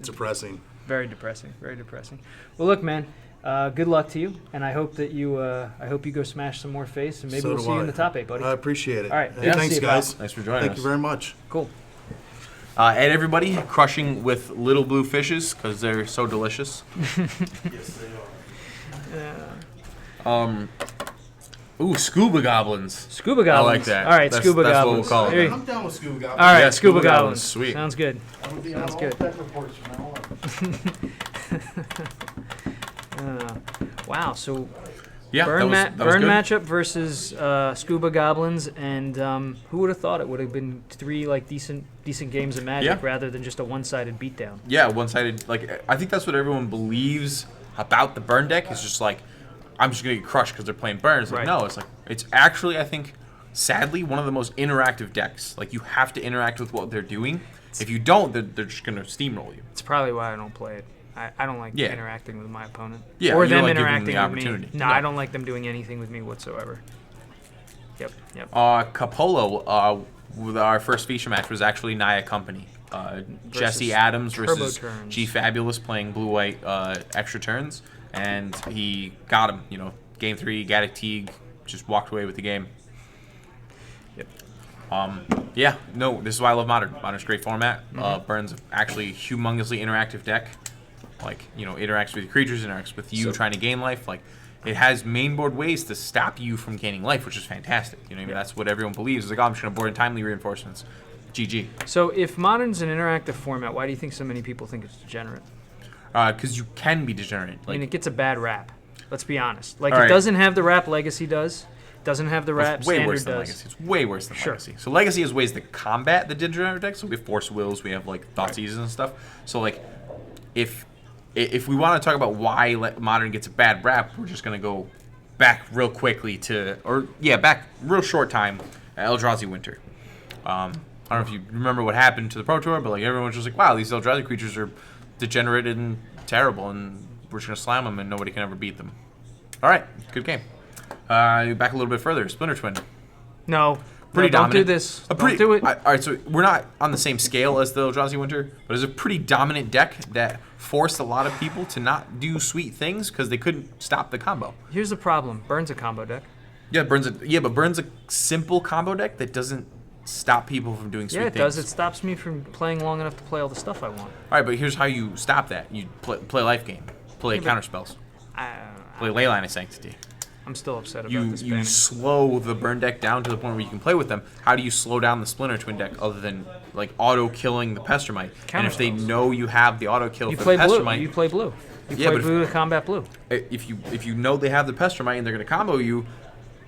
depressing. Very depressing. Well, look, man. Good luck to you, and I hope that you go smash some more face, and maybe So we'll do see you I. in the top 8, buddy. I appreciate it. All right. Hey, thanks, See you, guys. Thanks for joining Thank us. you very much. Cool. And everybody, crushing with little blue fishes because they're so delicious. Yes, they are. Scuba goblins. Scuba goblins. I like that. All right, That's scuba what goblins. we'll call it. There you- I'm down with Scuba Goblins. All right, Yeah, scuba scuba goblins. goblins, sweet. Sounds good. I'm gonna be Sounds on good. all tech reports from now on. Wow. So Yeah, burn that was good. matchup versus scuba goblins, and who would have thought it would have been 3 decent games of Magic Yeah. rather than just a one-sided beatdown. Yeah, one-sided. Like I think that's what everyone believes about the burn deck. It's just like I'm just gonna get crushed because they're playing burn. It's like Right. no, it's like it's actually I think sadly one of the most interactive decks. Like you have to interact with what they're doing. If you don't, they're just gonna steamroll you. It's probably why I don't play it. I don't like Yeah. interacting with my opponent. Yeah, or you don't them like giving them interacting the with me. opportunity. No, No. I don't like them doing anything with me whatsoever. Yep. Capolo, with our first feature match was actually Naya Company. Jesse Adams versus Turbo-turns. G Fabulous playing blue-white extra turns, and he got him. Game 3, Gaddock Teague, just walked away with the game. Yep. This is why I love Modern. Modern's a great format. Burn's actually a humongously interactive deck. Interacts with your creatures, interacts with you trying to gain life. It has mainboard ways to stop you from gaining life, which is fantastic. That's what everyone believes. It's like, I'm just going to board in timely reinforcements. GG. So if Modern's an interactive format, why do you think so many people think it's degenerate? Because you can be degenerate. I mean, it gets a bad rap. Let's be honest. All It right. doesn't have the rap Legacy does. Doesn't have the rap It's way Standard worse than does. Legacy. It's way worse than Sure. Legacy. So Legacy has ways to combat the degenerate deck. So we have Force Wills, we have Thoughtseizes and stuff. So if we want to talk about why Modern gets a bad rap, we're just gonna go back real quickly back real short time, Eldrazi Winter. I don't know if you remember what happened to the Pro Tour, but everyone's just like, wow, these Eldrazi creatures are degenerated and terrible, and we're just gonna slam them, and nobody can ever beat them. All right, good game. Back a little bit further, Splinter Twin. No. Pretty don't do dominant. this. Don't do it. All right, so we're not on the same scale as the Eldrazi Winter, but it's a pretty dominant deck that forced a lot of people to not do sweet things because they couldn't stop the combo. Here's the problem. Burn's a combo deck. Yeah, but Burn's a simple combo deck that doesn't stop people from doing sweet Yeah, it things. does. It stops me from playing long enough to play all the stuff I want. All right, but here's how you stop that. You play life game, play Yeah, but- counter spells, play Leyline of Sanctity. I'm still upset about You this banning. slow the burn deck down to the point where you can play with them. How do you slow down the Splinter Twin deck other than auto killing the Pestermite? And if they Counterspells. know you have the auto kill You for play the blue. Pestermite, You play blue. You Yeah, play but blue to combat blue. if you know they have the Pestermite and they're gonna combo you,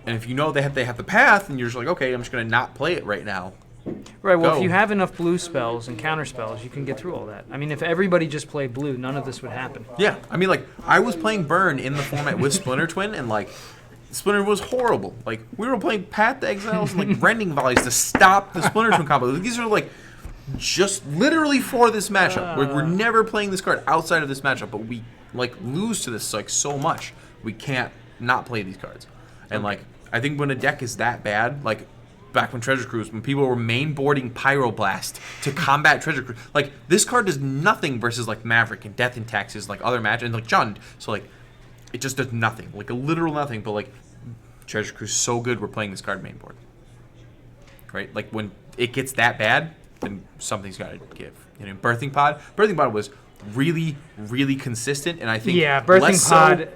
and if you know they have the path, and you're just like, okay, I'm just gonna not play it right now. Right, well, Go. if you have enough blue spells and counter spells, you can get through all that. I mean, if everybody just played blue, none of this would happen. Yeah, I mean, I was playing Burn in the format with Splinter Twin, and Splinter was horrible. We were playing Path to Exiles and Rending Volleys to stop the Splinter Twin combo. These are just literally for this matchup. We're never playing this card outside of this matchup, but we like lose to this like so much. We can't not play these cards. And like I think when a deck is that bad, like back when Treasure Cruise, when people were main boarding Pyroblast to combat Treasure Cruise, like this card does nothing versus like Maverick and Death and Taxes, like other matches, and like Jund. So like it just does nothing, like a literal nothing. But like Treasure Cruise is so good, we're playing this card main board. Right? Like when it gets that bad, then something's got to give. You know, Birthing Pod was really, really consistent, and I think Birthing Pod.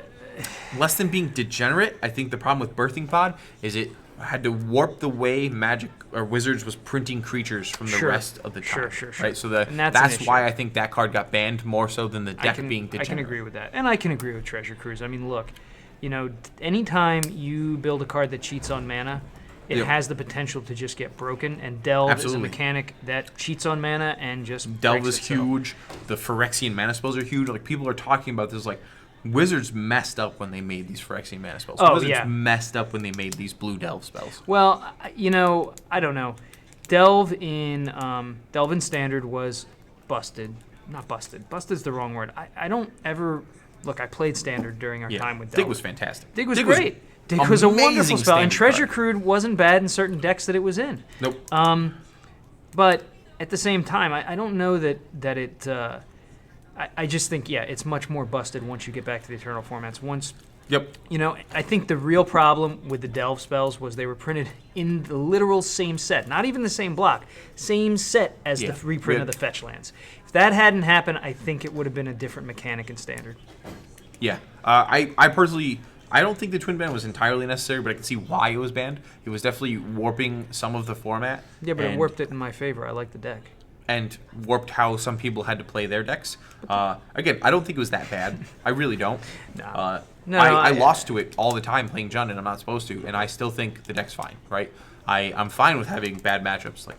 Less than being degenerate, I think the problem with Birthing Pod is it had to warp the way Magic or Wizards was printing creatures from the rest of the time. Sure. Right, so that's why I think that card got banned more so than the deck being degenerate. I can agree with that, and I can agree with Treasure Cruise. I mean, look, you know, anytime you build a card that cheats on mana, it has the potential to just get broken, and Delve is a mechanic that cheats on mana and just Delve is huge. The Phyrexian mana spells are huge. Like people are talking about this, like Wizards messed up when they made these Phyrexian mana spells. Wizards messed up when they made these blue Delve spells. Well, you know, I don't know. Delve in Standard was busted. Not busted. Busted's the wrong word. I don't ever look. I played Standard during our time with Delve. Dig was fantastic. Dig was great. Dig was a wonderful spell, and Treasure Cruise wasn't bad in certain decks that it was in. Nope. But at the same time, I don't know that it. I just think it's much more busted once you get back to the Eternal formats. You know, I think the real problem with the Delve spells was they were printed in the literal same set, not even the same block, same set as the reprint of the fetch lands. If that hadn't happened, I think it would have been a different mechanic in Standard. Yeah, I personally. I don't think the twin ban was entirely necessary, but I can see why it was banned. It was definitely warping some of the format. Yeah, but it warped it in my favor. I like the deck. And warped how some people had to play their decks. Again, I don't think it was that bad. I really don't. I lost to it all the time playing Jund, and I'm not supposed to, and I still think the deck's fine, right? I'm fine with having bad matchups. Like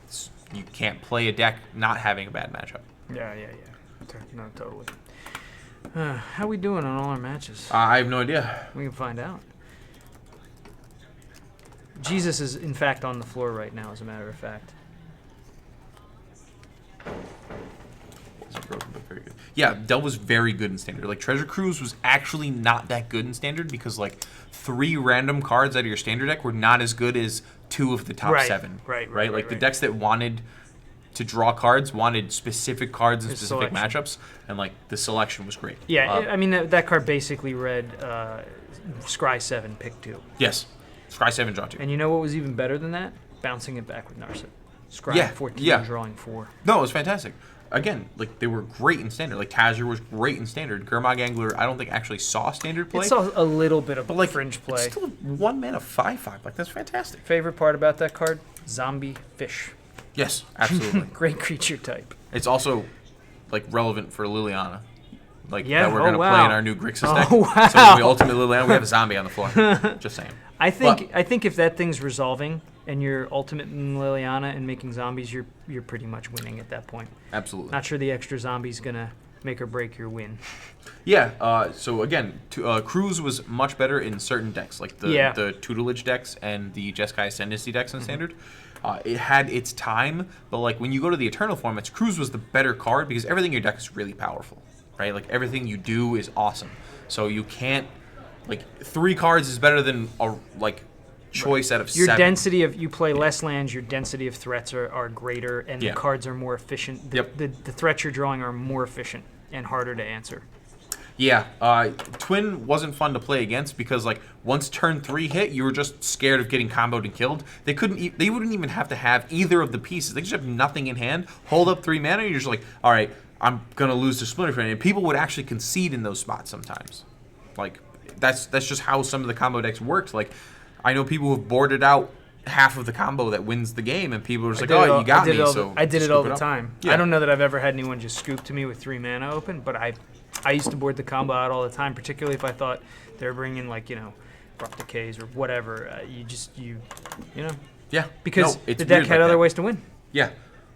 you can't play a deck not having a bad matchup. Yeah. No, totally. How we doing on all our matches? I have no idea. We can find out. Jesus is, in fact, on the floor right now, as a matter of fact. Wasn't broken, but very good. Yeah, Delve was very good in Standard. Like, Treasure Cruise was actually not that good in Standard because, like, 3 random cards out of your Standard deck were not as good as 2 of the top 7. Right. Like, the decks that wanted to draw cards wanted specific cards and specific matchups, and like the selection was great. Yeah, I mean that card basically read Scry 7, pick 2. Yes, Scry 7, draw 2. And you know what was even better than that? Bouncing it back with Narset. Scry 14, drawing 4. No, it was fantastic. Again, like they were great in Standard. Like Tazir was great in Standard. Gurmag Angler, I don't think actually saw Standard play. It saw a little bit of fringe play. It's still 1 mana 5/5. Like that's fantastic. Favorite part about that card? Zombie fish. Yes, absolutely. Great creature type. It's also like relevant for Liliana. Like that we're gonna play in our new Grixis deck. Wow. So when we ultimate Liliana, we have a zombie on the floor. Just saying. I think if that thing's resolving and you're ultimate in Liliana and making zombies, you're pretty much winning at that point. Absolutely. Not sure the extra zombie's gonna make or break your win. Yeah. So again, Cruise was much better in certain decks, like the tutelage decks and the Jeskai Ascendancy decks in Standard. It had its time, but like when you go to the Eternal formats, Cruise was the better card because everything in your deck is really powerful, right? Like everything you do is awesome. So you can't, like 3 cards is better than a choice out of 7. Your density of, you play less lands, your density of threats are greater, and the cards are more efficient. The threats you're drawing are more efficient and harder to answer. Yeah, Twin wasn't fun to play against because like once turn 3 hit, you were just scared of getting comboed and killed. They wouldn't even have to have either of the pieces. They just have nothing in hand. Hold up 3 mana, and you're just like, all right, I'm gonna lose to Splinter Frame. And people would actually concede in those spots sometimes. Like that's just how some of the combo decks worked. Like I know people who've boarded out half of the combo that wins the game, and people are just like, "Oh, you got me." So I did it all the time. Yeah. I don't know that I've ever had anyone just scoop to me with 3 mana open, but I used to board the combo out all the time, particularly if I thought they were bringing like Abrupt Decays or whatever. You know. Yeah. Because the deck had other ways to win. Yeah,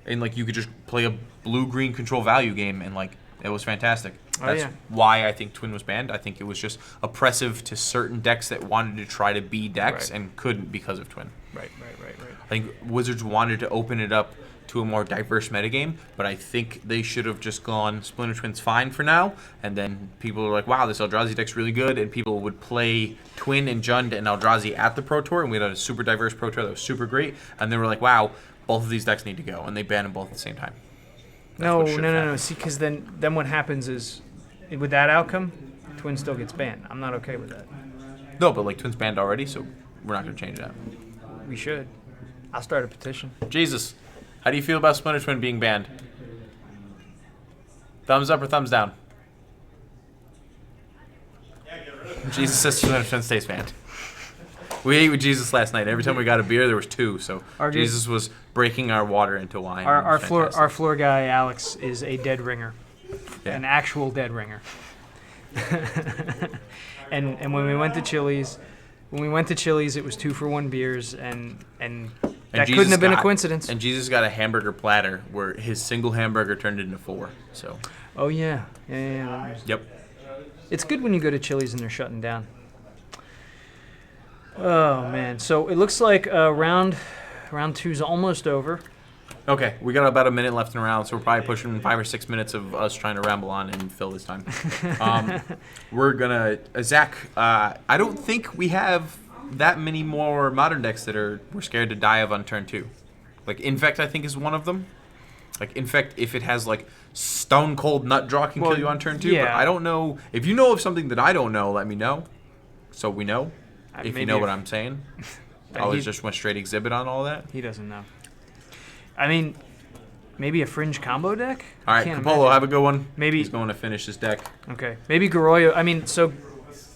and like you could just play a blue-green control value game, and like it was fantastic. That's why I think Twin was banned. I think it was just oppressive to certain decks that wanted to try to be decks and couldn't because of Twin. Right. I think Wizards wanted to open it up to a more diverse metagame, but I think they should have just gone Splinter Twin's fine for now, and then people were like, wow, this Eldrazi deck's really good, and people would play Twin and Jund and Eldrazi at the Pro Tour, and we had a super diverse Pro Tour that was super great, and they were like, wow, both of these decks need to go, and they banned them both at the same time. No. See, because then what happens is, with that outcome, Twin still gets banned. I'm not okay with that. No, but like Twin's banned already, so we're not going to change that. We should. I'll start a petition. Jesus, how do you feel about Splinter Twin being banned? Thumbs up or thumbs down? Jesus says Splinter Twin stays banned. We ate with Jesus last night. Every time we got a beer, there was 2. So Jesus was breaking our water into wine. Our floor guy Alex is a dead ringer, an actual dead ringer. and when we went to Chili's, it was 2-for-1 beers, and that couldn't have been a coincidence. And Jesus got a hamburger platter where his single hamburger turned into 4. So. Oh yeah. Yep. It's good when you go to Chili's and they're shutting down. Oh man, so it looks like round 2's almost over. Okay, we got about a minute left in the round, so we're probably pushing 5 or 6 minutes of us trying to ramble on and fill this time. We're gonna Zach. I don't think we have that many more modern decks that we're scared to die of on turn 2. Like Infect, I think is one of them. Like Infect, if it has like Stone Cold Nut Draw can kill you on turn 2. Yeah. But I don't know if you know of something that I don't know. Let me know, so we know. If you know what I'm saying. Always just went straight exhibit on all that. He doesn't know. I mean, maybe a Fringe combo deck? All right, Capolo, have a good one. Maybe he's going to finish his deck. Okay. Maybe Goroyo. I mean, so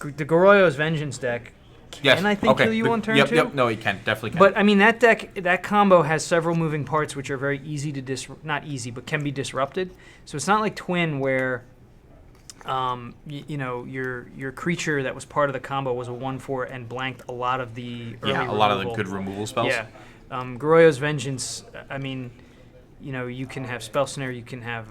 the Goroyo's Vengeance deck can, I think, kill you on turn 2? Yep. No, he can. Definitely can. But, I mean, that deck, that combo has several moving parts which are very easy to not easy, but can be disrupted. So it's not like Twin where... your creature that was part of the combo was a 1/4 and blanked a lot of the early a lot of the good removal spells. Yeah, Goroyo's Vengeance. I mean, you can have Spell Snare, you can have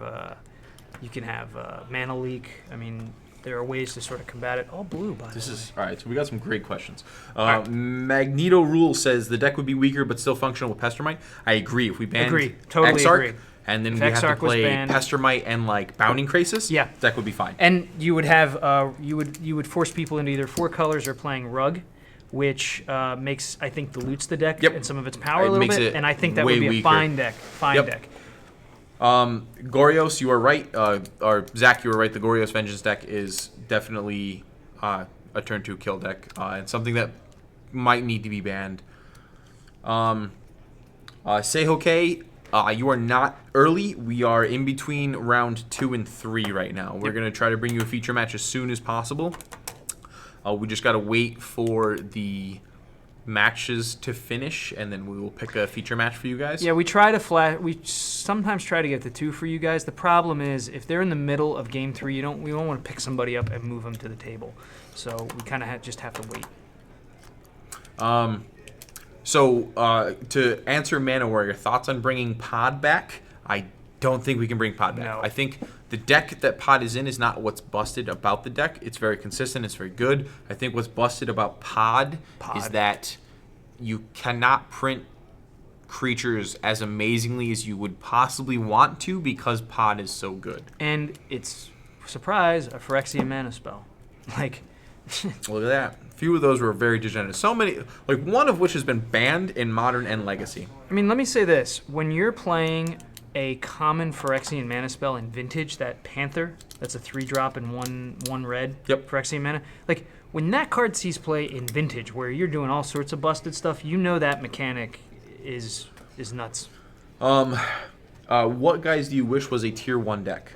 Mana Leak. I mean, there are ways to sort of combat it. All blue, by the way. All right. So we got some great questions. Magneto Rule says the deck would be weaker but still functional with Pestermite. I agree. If we banned totally Exarch, agree. and then we have to play Pestermite and like Bounding Krasis, deck would be fine. And you would have you would force people into either 4 colors or playing Rug, which makes, I think, dilutes the deck and some of its power a little bit. And I think that would be a fine deck. Deck. Gorios, you are right. Or Zach, you were right. The Gorios Vengeance deck is definitely a turn 2 kill deck, and something that might need to be banned. Seihoke, you are not early. We are in between round 2 and 3 right now. We're going to try to bring you a feature match as soon as possible. We just got to wait for the matches to finish, and then we will pick a feature match for you guys. Yeah, we sometimes try to get the 2 for you guys. The problem is if they're in the middle of game 3, we don't want to pick somebody up and move them to the table. So we kind of just have to wait. So, to answer Mana Warrior, thoughts on bringing Pod back? I don't think we can bring Pod back. No. I think the deck that Pod is in is not what's busted about the deck. It's very consistent. It's very good. I think what's busted about Pod is that you cannot print creatures as amazingly as you would possibly want to because Pod is so good. And it's, surprise, a Phyrexian mana spell. Like... Look at that. A few of those were very degenerate. So many, like one of which has been banned in Modern and Legacy. I mean, let me say this. When you're playing a common Phyrexian mana spell in Vintage, that Panther, that's a 3-drop and one red Phyrexian mana, like when that card sees play in Vintage where you're doing all sorts of busted stuff, that mechanic is nuts. What guys do you wish was a tier 1 deck?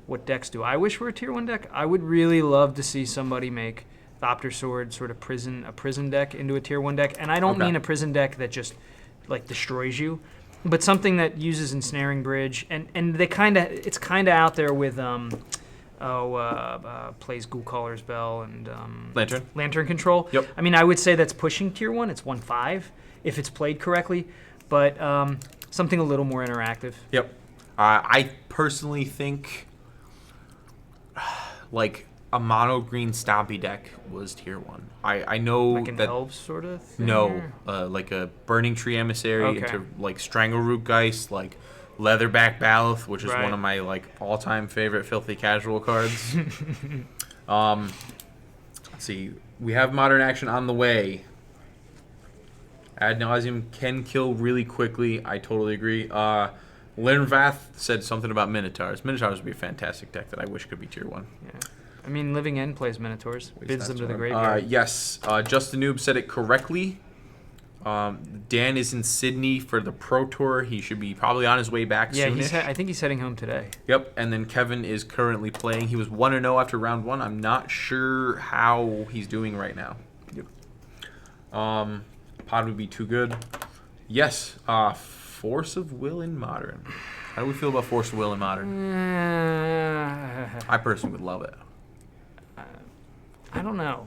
What decks do I wish were a tier 1 deck? I would really love to see somebody make Thopter Sword sort of a prison deck into a tier 1 deck. And I don't mean a prison deck that just like destroys you, but something that uses Ensnaring Bridge. And it's kind of out there with plays Ghoulcaller's Bell and Lantern Control. Yep. I mean, I would say that's pushing tier 1. It's 1/5 if it's played correctly, but something a little more interactive. Yep. I personally think like a mono green stompy deck was tier 1. I know Like an that elves sort of thing? no, like a Burning Tree Emissary Okay. into like Strangleroot Geist, like Leatherback Baloth, which is Right. one of my like all-time favorite filthy casual cards. Let's see, we have Modern Action on the way. Ad nauseum can kill really quickly. I totally agree. Linvath said something about Minotaurs. Minotaurs would be a fantastic deck that I wish could be tier 1. Yeah. I mean, Living End plays Minotaurs. Bids them to the one. graveyard. Yes, Justin Noob said it correctly. Dan is in Sydney for the Pro Tour. He should be probably on his way back Yeah, soonish. I think he's heading home today. Yep, and then Kevin is currently playing. He was 1-0 after round 1. I'm not sure how he's doing right now. Yep. Pod would be too good. Yes, Force of Will in Modern. How do we feel about Force of Will in Modern? I personally would love it. I don't know.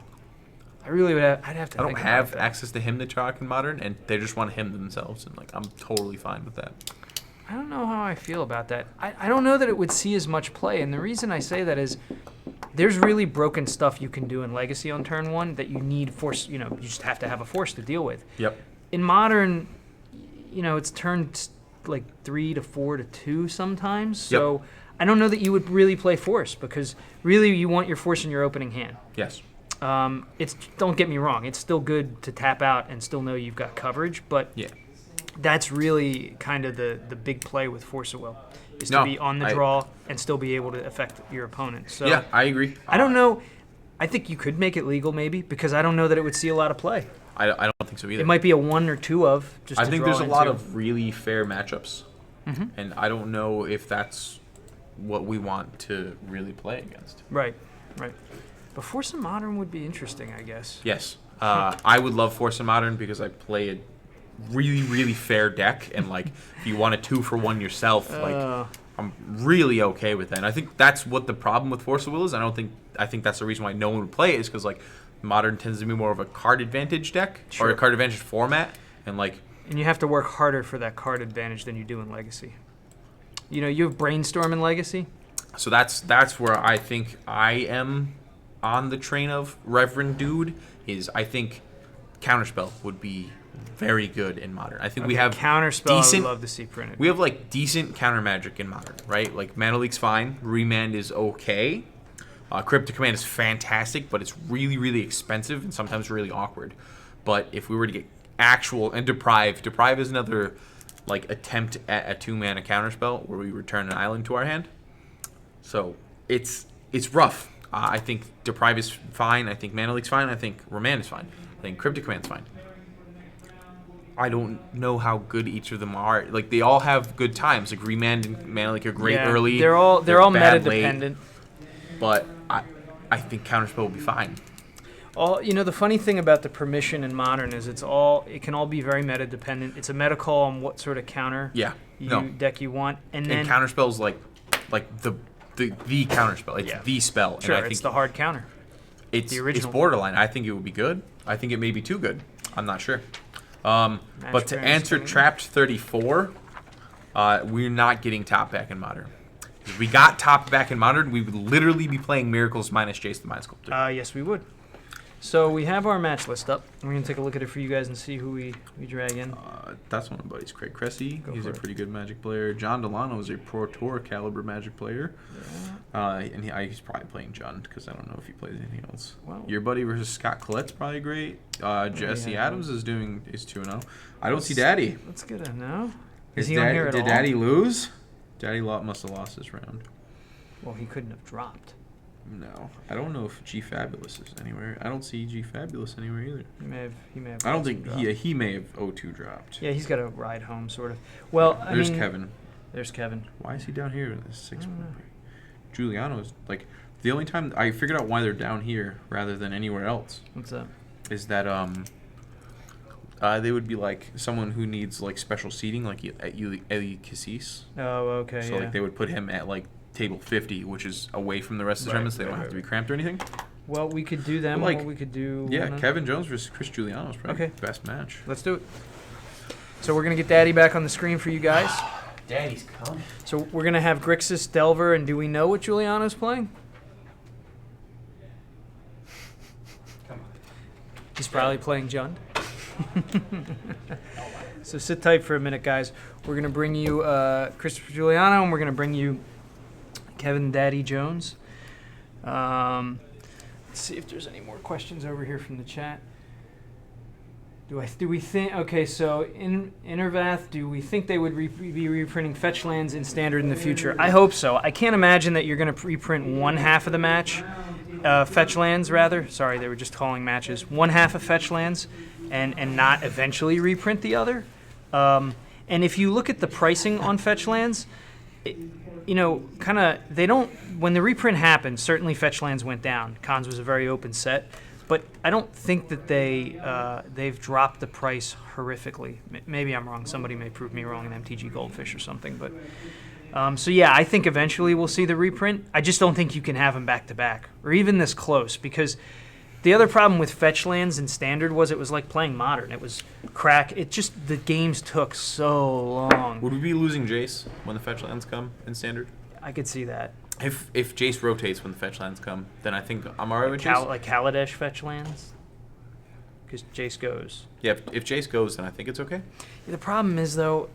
I really would have. I'd have to. I don't think have about that. access to him to talk in Modern, and they just want him themselves, and like I'm totally fine with that. I don't know how I feel about that. I don't know that it would see as much play, and the reason I say that is there's really broken stuff you can do in Legacy on turn 1 that you need force. You just have to have a force to deal with. Yep. In Modern, it's turned like 3 to 4 to 2 sometimes. So I don't know that you would really play force because really you want your force in your opening hand. Yes. Don't get me wrong, it's still good to tap out and still know you've got coverage, but Yeah. that's really kind of the big play with Force of Will, is to be on the draw and still be able to affect your opponent. So Yeah, I agree. I don't know. I think you could make it legal maybe because I don't know that it would see a lot of play. I don't think so either. It might be a 1 or 2 of just. I to think draw there's a lot into. of really fair matchups, Mm-hmm. and I don't know if that's what we want to really play against. Right. But Force of Modern would be interesting, I guess. Yes, I would love Force of Modern because I play a really, really fair deck, and like if you want a 2-for-1 yourself, like I'm really okay with that. And I think that's what the problem with Force of Will is. I think that's the reason why no one would play it is because like Modern tends to be more of a card advantage deck or a card advantage format, and like. And you have to work harder for that card advantage than you do in Legacy. You have Brainstorm in Legacy. So that's where I think I am on the train of Reverend Dude. Is I think Counterspell would be very good in Modern. I think we have Counterspell. decent, I would love to see printed. We have like decent counter magic in Modern, right? Like Mana Leak's fine, Remand is okay, Cryptic Command is fantastic, but it's really, really expensive and sometimes really awkward. But if we were to get actual and Deprive is another like attempt at a 2-mana counterspell where we return an island to our hand. So it's rough. I think Deprive is fine. I think Mana Leak's fine. I think Remand is fine. I think Cryptic Command's fine. I don't know how good each of them are. Like they all have good times. Like Remand and Mana Leak are great early. They're all meta bad late. dependent. But I think Counterspell will be fine. The funny thing about the permission in Modern is it can all be very meta dependent. It's a meta call on what sort of counter deck you want, and then Counterspell's like the counterspell. It's the spell. Sure, and I think it's the hard counter. It's the original. It's borderline. I think it would be good. I think it may be too good. I'm not sure. But to answer Trapped 34, we're not getting top back in Modern. If we got top back in Modern, we would literally be playing Miracles minus Jace the Mind Sculptor. Yes, we would. So we have our match list up. We're going to take a look at it for you guys and see who we drag in. That's one of my buddies. Craig Cressy. He's a it. pretty good Magic player. John Delano is a Pro Tour caliber Magic player. Yeah. And he's probably playing Jund because I don't know if he plays anything else. Well, Your buddy versus Scott Collette's probably great. Jesse Adams is 2-0. I don't see Daddy. Let's get it now. Is he on here at all? Did Daddy lose? Daddy must have lost this round. Well, he couldn't have dropped. No, I don't know if G Fabulous is anywhere. I don't see G Fabulous anywhere either. He may have. I don't think he may have 0-2 dropped. Yeah, he's got a ride home sort of. Well, there's Kevin. There's Kevin. Why is he down here in this 6 point? Giuliano's like the only time I figured out why they're down here rather than anywhere else. What's up? Is that they would be like someone who needs like special seating, like at Eli Cassis. Oh, okay. So like they would put him at like table 50, which is away from the rest of the tournaments. They don't have to be cramped or anything. Well, we could do them. Like, or we could do. Kevin Jones versus Chris Giuliano is probably the best match. Let's do it. So we're gonna get Daddy back on the screen for you guys. Daddy's coming. So we're gonna have Grixis, Delver, and do we know what Giuliano's playing? He's probably playing Jund. So sit tight for a minute, guys. We're going to bring you Christopher Giuliano, and we're going to bring you Kevin Daddy Jones. Let's see if there's any more questions over here from the chat. Do we think? Okay, so in Intervath, do we think they would be reprinting fetch lands in Standard in the future? I hope so. I can't imagine that you're going to reprint one half of the match, fetch lands rather. Sorry, they were just calling matches. One half of fetch lands, and not eventually reprint the other. And if you look at the pricing on fetch lands, they don't. When the reprint happened, certainly fetch lands went down. Cons was a very open set. But I don't think that they've dropped the price horrifically. Maybe I'm wrong. Somebody may prove me wrong in MTG Goldfish or something. But so yeah, I think eventually we'll see the reprint. I just don't think you can have them back to back or even this close, because the other problem with fetch lands in Standard was it was like playing Modern. It was crack. It just the games took so long. Would we be losing Jace when the fetch lands come in Standard? I could see that. If Jace rotates when the fetch lands come, then I think I'm alright with Jace. Like Kaladesh fetch lands? Because Jace goes. Yeah, if Jace goes, then I think it's okay. Yeah, the problem is, though,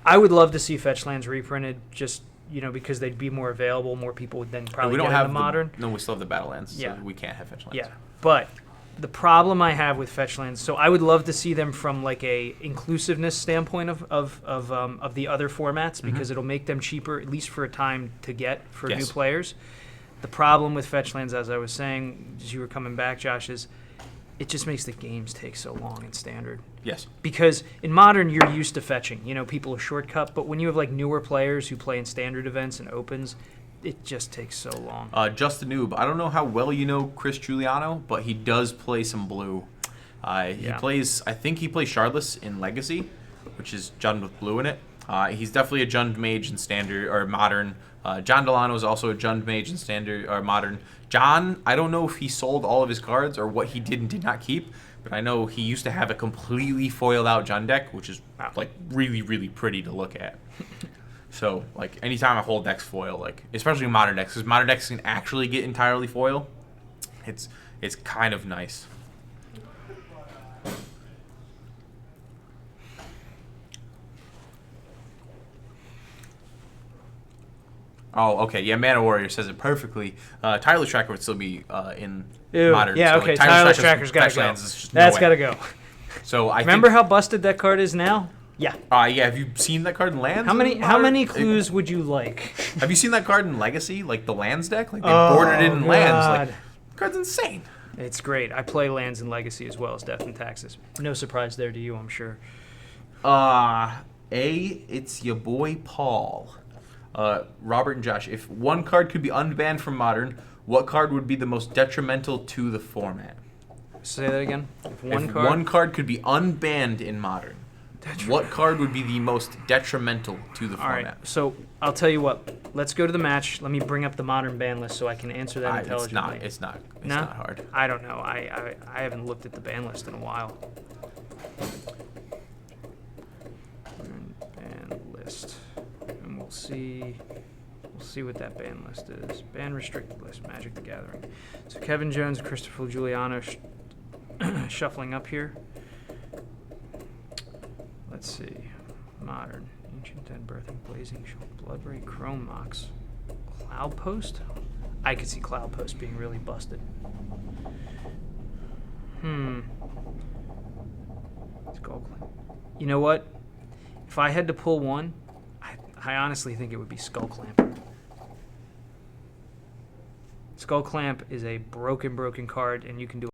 I would love to see fetch lands reprinted just, because they'd be more available. More people would then probably get into Modern. No, we still have the battle lands, yeah. So we can't have fetch lands. Yeah, but the problem I have with fetch lands, so I would love to see them from like a inclusiveness standpoint of the other formats, because it'll make them cheaper, at least for a time, to get for new players. The problem with fetch lands, as I was saying, as you were coming back, Josh, is it just makes the games take so long in Standard. Yes. Because in Modern, you're used to fetching. People are shortcut, but when you have like newer players who play in Standard events and Opens, it just takes so long. Just a noob. I don't know how well you know Chris Giuliano, but he does play some blue. He plays, I think he plays Shardless in Legacy, which is Jund with blue in it. He's definitely a Jund mage in Standard or Modern. John Delano is also a Jund mage in Standard or Modern. John, I don't know if he sold all of his cards or what he did and did not keep, but I know he used to have a completely foiled out Jund deck, which is like really, really pretty to look at. So, like, anytime a whole deck's foil, like, especially Modern decks, because Modern decks can actually get entirely foil, it's kind of nice. Oh, okay. Yeah, Mana Warrior says it perfectly. Tireless Tracker would still be in Modern. Yeah, so, okay. Like, Tireless Tracker's got to go. That's got to go. So I remember how busted that card is now? Yeah. Yeah. Have you seen that card in Lands? How many clues would you like? Have you seen that card in Legacy, like the Lands deck? Like they bordered it in Lands. Like, the card's insane. It's great. I play Lands in Legacy as well as Death and Taxes. No surprise there to you, I'm sure. It's your boy Paul. Robert and Josh. If one card could be unbanned from Modern, what card would be the most detrimental to the format? Say that again. If one card could be unbanned in Modern, what card would be the most detrimental to the format? All right, so I'll tell you what. Let's go to the match. Let me bring up the Modern ban list so I can answer that intelligently. It's not hard. I don't know. I haven't looked at the ban list in a while. Ban list, and we'll see what that ban list is. Ban restricted list. Magic the Gathering. So Kevin Jones, Christopher Giuliano, shuffling up here. Let's see. Modern. Ancient Dead, Birthing, Blazing, Bloodbraid, Chrome Mox. Cloud Post? I could see Cloud Post being really busted. You know what? If I had to pull one, I honestly think it would be Skull Clamp. Skull Clamp is a broken card, and you can do